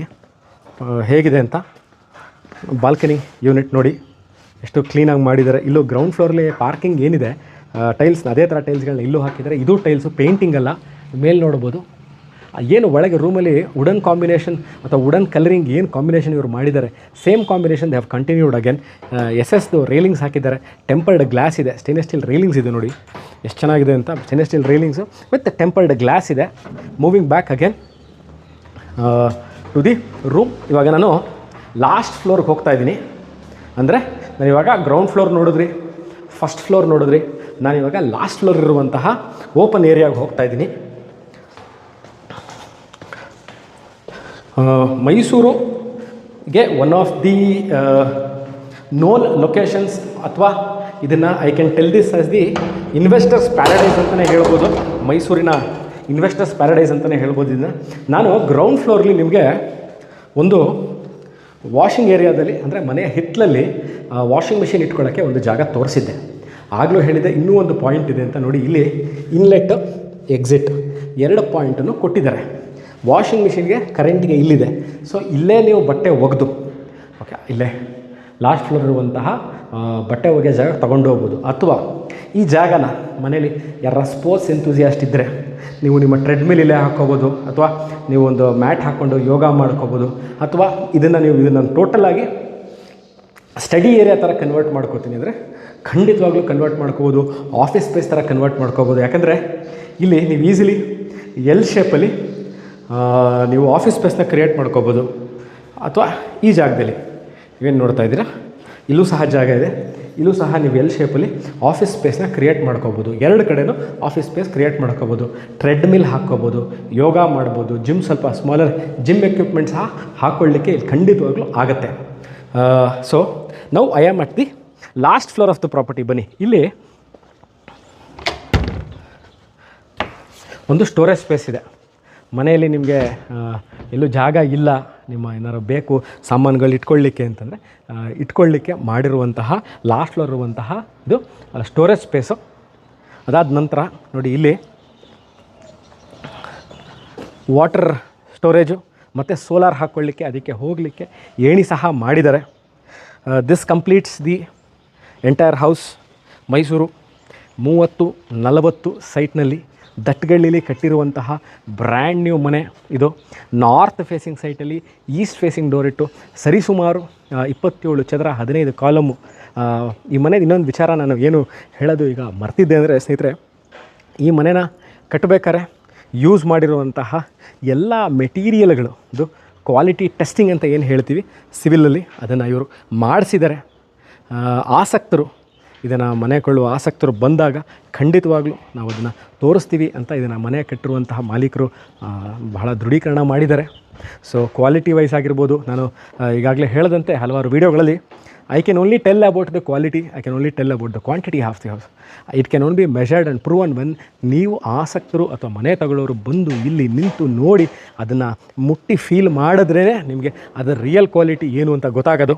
ಹೇಗಿದೆ ಅಂತ. ಬಾಲ್ಕನಿ ಯೂನಿಟ್ ನೋಡಿ ಎಷ್ಟು ಕ್ಲೀನಾಗಿ ಮಾಡಿದ್ದಾರೆ. ಇಲ್ಲೂ ಗ್ರೌಂಡ್ ಫ್ಲೋರ್ಲಿ ಪಾರ್ಕಿಂಗ್ ಏನಿದೆ ಟೈಲ್ಸ್, ಅದೇ ಥರ ಟೈಲ್ಸ್ಗಳನ್ನ ಇಲ್ಲೂ ಹಾಕಿದ್ದಾರೆ. ಇದು ಟೈಲ್ಸು, ಪೇಂಟಿಂಗ್ ಅಲ್ಲ. ಮೇಲೆ ನೋಡ್ಬೋದು ಏನು ಒಳಗೆ ರೂಮಲ್ಲಿ ವುಡನ್ ಕಾಂಬಿನೇಷನ್ ಅಥವಾ ವುಡನ್ ಕಲರಿಂಗ್ ಏನು ಕಾಂಬಿನೇಷನ್ ಇವರು ಮಾಡಿದ್ದಾರೆ, same combination they have continued again. ಎಸ್ಎಸ್ದು ರೇಲಿಂಗ್ಸ್ ಹಾಕಿದ್ದಾರೆ, ಟೆಂಪರ್ಡ್ ಗ್ಲಾಸ್ ಇದೆ, ಸ್ಟೇನ್ಲೆಸ್ ಸ್ಟೀಲ್ ರೇಲಿಂಗ್ಸ್ ಇದೆ ನೋಡಿ ಎಷ್ಟು ಚೆನ್ನಾಗಿದೆ ಅಂತ. Stainless steel railings with tempered glass ಇದೆ. Moving back again to the room. ಇವಾಗ ನಾನು ಲಾಸ್ಟ್ ಫ್ಲೋರ್ಗೆ ಹೋಗ್ತಾ ಇದ್ದೀನಿ. ಅಂದರೆ ನಾನು ಇವಾಗ ಗ್ರೌಂಡ್ ಫ್ಲೋರ್ ನೋಡಿದ್ರಿ, ಫಸ್ಟ್ ಫ್ಲೋರ್ ನೋಡಿದ್ರಿ, ನಾನಿವಾಗ ಲಾಸ್ಟ್ ಫ್ಲೋರ್ ಇರುವಂತಹ ಓಪನ್ ಏರಿಯಾಗೆ ಹೋಗ್ತಾ ಇದ್ದೀನಿ. ಮೈಸೂರುಗೆ one of the known locations, ಅಥವಾ ಇದನ್ನು I can tell this as the investors paradise ಅಂತಲೇ ಹೇಳ್ಬೋದು. ಮೈಸೂರಿನ ಇನ್ವೆಸ್ಟರ್ಸ್ ಪ್ಯಾರಡೈಸ್ ಅಂತಲೇ ಹೇಳ್ಬೋದು ಇದನ್ನು. ನಾನು ಗ್ರೌಂಡ್ ಫ್ಲೋರ್ಲಿ ನಿಮಗೆ ಒಂದು ವಾಷಿಂಗ್ ಏರಿಯಾದಲ್ಲಿ, ಅಂದರೆ ಮನೆಯ ಹಿತ್ತಲಲ್ಲಿ ವಾಷಿಂಗ್ ಮಿಷಿನ್ ಇಟ್ಕೊಳ್ಳೋಕ್ಕೆ ಒಂದು ಜಾಗ ತೋರಿಸಿದ್ದೆ. ಆಗಲೂ ಹೇಳಿದೆ ಇನ್ನೂ ಒಂದು ಪಾಯಿಂಟ್ ಇದೆ ಅಂತ. ನೋಡಿ ಇಲ್ಲಿ ಇನ್ಲೆಟ್ ಎಕ್ಸಿಟ್ 2 ಪಾಯಿಂಟನ್ನು ಕೊಟ್ಟಿದ್ದಾರೆ. ವಾಷಿಂಗ್ ಮಿಷಿನ್ಗೆ ಕರೆಂಟಿಗೆ ಇಲ್ಲಿದೆ. ಸೊ ಇಲ್ಲೇ ನೀವು ಬಟ್ಟೆ ಒಗೆದು, ಓಕೆ, ಇಲ್ಲೇ ಲಾಸ್ಟ್ ಫ್ಲೋರ್ ಇರುವಂತಹ ಬಟ್ಟೆ ಒಗೆಯೋ ಜಾಗ ತೊಗೊಂಡು ಹೋಗ್ಬೋದು. ಅಥವಾ ಈ ಜಾಗನ ಮನೇಲಿ ಯಾರ ಸ್ಪೋರ್ಟ್ಸ್ ಎಂತೂಸಿಯಾಸ್ಟ್ ಇದ್ದರೆ ನೀವು ನಿಮ್ಮ ಟ್ರೆಡ್ಮಿಲ್ ಇಲ್ಲೇ ಹಾಕ್ಕೋಬೋದು, ಅಥವಾ ನೀವು ಒಂದು ಮ್ಯಾಟ್ ಹಾಕ್ಕೊಂಡು ಯೋಗ ಮಾಡ್ಕೋಬೋದು, ಅಥವಾ ಇದನ್ನು ಟೋಟಲಾಗಿ ಸ್ಟಡಿ ಏರಿಯಾ ಥರ ಕನ್ವರ್ಟ್ ಮಾಡ್ಕೋತೀನಿ ಅಂದರೆ ಖಂಡಿತವಾಗ್ಲೂ ಕನ್ವರ್ಟ್ ಮಾಡ್ಕೋಬೋದು. ಆಫೀಸ್ ಸ್ಪೇಸ್ ಥರ ಕನ್ವರ್ಟ್ ಮಾಡ್ಕೋಬೋದು. ಯಾಕಂದರೆ ಇಲ್ಲಿ ನೀವು ಈಸಿಲಿ ಎಲ್ ಶೇಪಲ್ಲಿ ನೀವು ಆಫೀಸ್ ಸ್ಪೇಸ್ನ ಕ್ರಿಯೇಟ್ ಮಾಡ್ಕೋಬೋದು. ಅಥವಾ ಈ ಜಾಗದಲ್ಲಿ ಏನು ನೋಡ್ತಾ ಇದ್ದೀರಾ, ಇಲ್ಲೂ ಸಹ ಜಾಗ ಇದೆ. ಇಲ್ಲೂ ಸಹ ನೀವು ಎಲ್ ಶೇಪಲ್ಲಿ ಆಫೀಸ್ ಸ್ಪೇಸ್ನ ಕ್ರಿಯೇಟ್ ಮಾಡ್ಕೋಬೋದು. 2 ಕಡೆಯೂ ಆಫೀಸ್ ಸ್ಪೇಸ್ ಕ್ರಿಯೇಟ್ ಮಾಡ್ಕೋಬೋದು. ಟ್ರೆಡ್ಮಿಲ್ ಹಾಕ್ಕೋಬೋದು, ಯೋಗ ಮಾಡ್ಬೋದು, ಜಿಮ್ ಸ್ವಲ್ಪ ಸ್ಮಾಲರ್ ಜಿಮ್ ಎಕ್ವಿಪ್ಮೆಂಟ್ ಸಹ ಹಾಕ್ಕೊಳ್ಳಿಕ್ಕೆ ಇಲ್ಲಿ ಖಂಡಿತವಾಗ್ಲೂ ಆಗುತ್ತೆ. So now I am at the last floor of the property. ಬನ್ನಿ, ಇಲ್ಲಿ ಒಂದು ಸ್ಟೋರೇಜ್ ಸ್ಪೇಸ್ ಇದೆ. ಮನೆಯಲ್ಲಿ ನಿಮಗೆ ಎಲ್ಲೂ ಜಾಗ ಇಲ್ಲ, ನಿಮ್ಮ ಏನಾರು ಬೇಕು ಸಾಮಾನುಗಳು ಇಟ್ಕೊಳ್ಳಿಕ್ಕೆ ಅಂತಂದರೆ ಇಟ್ಕೊಳ್ಳಿಕ್ಕೆ ಮಾಡಿರುವಂತಹ ಲಾಸ್ಟ್ ಫ್ಲೋರ್ ಇರುವಂತಹ ಇದು ಸ್ಟೋರೇಜ್ ಸ್ಪೇಸು. ಅದಾದ ನಂತರ ನೋಡಿ ಇಲ್ಲಿ ವಾಟರ್ ಸ್ಟೋರೇಜು ಮತ್ತು ಸೋಲಾರ್ ಹಾಕ್ಕೊಳ್ಳಿಕ್ಕೆ, ಅದಕ್ಕೆ ಹೋಗಲಿಕ್ಕೆ ಏಣಿ ಸಹ ಮಾಡಿದ್ದಾರೆ. This completes the entire house. Mysuru 30-40 ಸೈಟ್ನಲ್ಲಿ ದಟ್ಟಗಳ್ಳಿಲಿ ಕಟ್ಟಿರುವಂತಹ ಬ್ರ್ಯಾಂಡ್ ನ್ಯೂ ಮನೆ ಇದು. ನಾರ್ತ್ ಫೇಸಿಂಗ್ ಸೈಟಲ್ಲಿ ಈಸ್ಟ್ ಫೇಸಿಂಗ್ ಡೋರ್ ಇಟ್ಟು ಸರಿಸುಮಾರು 27 ಚದರ 15 ಕಾಲಮು. ಈ ಮನೆದು ಇನ್ನೊಂದು ವಿಚಾರ ನಾನು ಏನು ಹೇಳೋದು ಈಗ ಮರ್ತಿದ್ದೆ ಅಂದರೆ ಸ್ನೇಹಿತರೆ, ಈ ಮನೆನ ಕಟ್ಟಬೇಕಾದ್ರೆ ಯೂಸ್ ಮಾಡಿರುವಂತಹ ಎಲ್ಲ ಮೆಟೀರಿಯಲ್ಗಳು, ಇದು ಕ್ವಾಲಿಟಿ ಟೆಸ್ಟಿಂಗ್ ಅಂತ ಏನು ಹೇಳ್ತೀವಿ ಸಿವಿಲಲ್ಲಿ, ಅದನ್ನು ಇವರು ಮಾಡಿಸಿದ್ದಾರೆ. ಆಸಕ್ತರು, ಇದನ್ನು ಮನೆ ಕೊಳ್ಳುವ ಆಸಕ್ತರು ಬಂದಾಗ ಖಂಡಿತವಾಗ್ಲೂ ನಾವು ಅದನ್ನು ತೋರಿಸ್ತೀವಿ ಅಂತ ಇದನ್ನು ಮನೆ ಕಟ್ಟಿರುವಂತಹ ಮಾಲೀಕರು ಬಹಳ ದೃಢೀಕರಣ ಮಾಡಿದ್ದಾರೆ. ಸೊ ಕ್ವಾಲಿಟಿ ವೈಸ್ ಆಗಿರ್ಬೋದು, ನಾನು ಈಗಾಗಲೇ ಹೇಳಿದಂತೆ ಹಲವಾರು ವೀಡಿಯೋಗಳಲ್ಲಿ I can only tell about the quality, I can only tell about the quantity of the house. It can only be measured and proven when ನೀವು ಆಸಕ್ತರು ಅಥವಾ ಮನೆ ತಗೊಳ್ಳೋರು ಬಂದು ಇಲ್ಲಿ ನಿಂತು ನೋಡಿ ಅದನ್ನು ಮುಟ್ಟಿ ಫೀಲ್ ಮಾಡಿದ್ರೇ ನಿಮಗೆ ಅದರ ರಿಯಲ್ ಕ್ವಾಲಿಟಿ ಏನು ಅಂತ ಗೊತ್ತಾಗೋದು.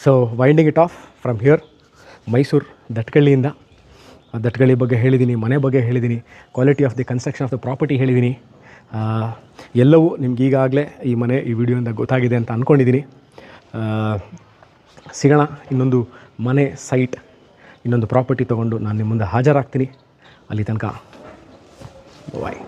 So winding it off from here, Mysuru ದಟ್ಗಳ್ಳಿಯಿಂದ. ದಟ್ಗಳ್ಳಿ ಬಗ್ಗೆ ಹೇಳಿದ್ದೀನಿ, ಮನೆ ಬಗ್ಗೆ ಹೇಳಿದ್ದೀನಿ, quality of the construction of the property ಹೇಳಿದ್ದೀನಿ. ಎಲ್ಲವೂ ನಿಮ್ಗೆ ಈಗಾಗಲೇ ಈ ಮನೆ ಈ ವಿಡಿಯೋಯಿಂದ ಗೊತ್ತಾಗಿದೆ ಅಂತ ಅಂದ್ಕೊಂಡಿದ್ದೀನಿ. ಸಿಗೋಣ ಇನ್ನೊಂದು ಮನೆ ಸೈಟ್, ಇನ್ನೊಂದು ಪ್ರಾಪರ್ಟಿ ತೊಗೊಂಡು ನಾನು ನಿಮ್ಮ ಮುಂದೆ ಹಾಜರಾಗ್ತೀನಿ. ಅಲ್ಲಿ ತನಕ ಬಾಯ್.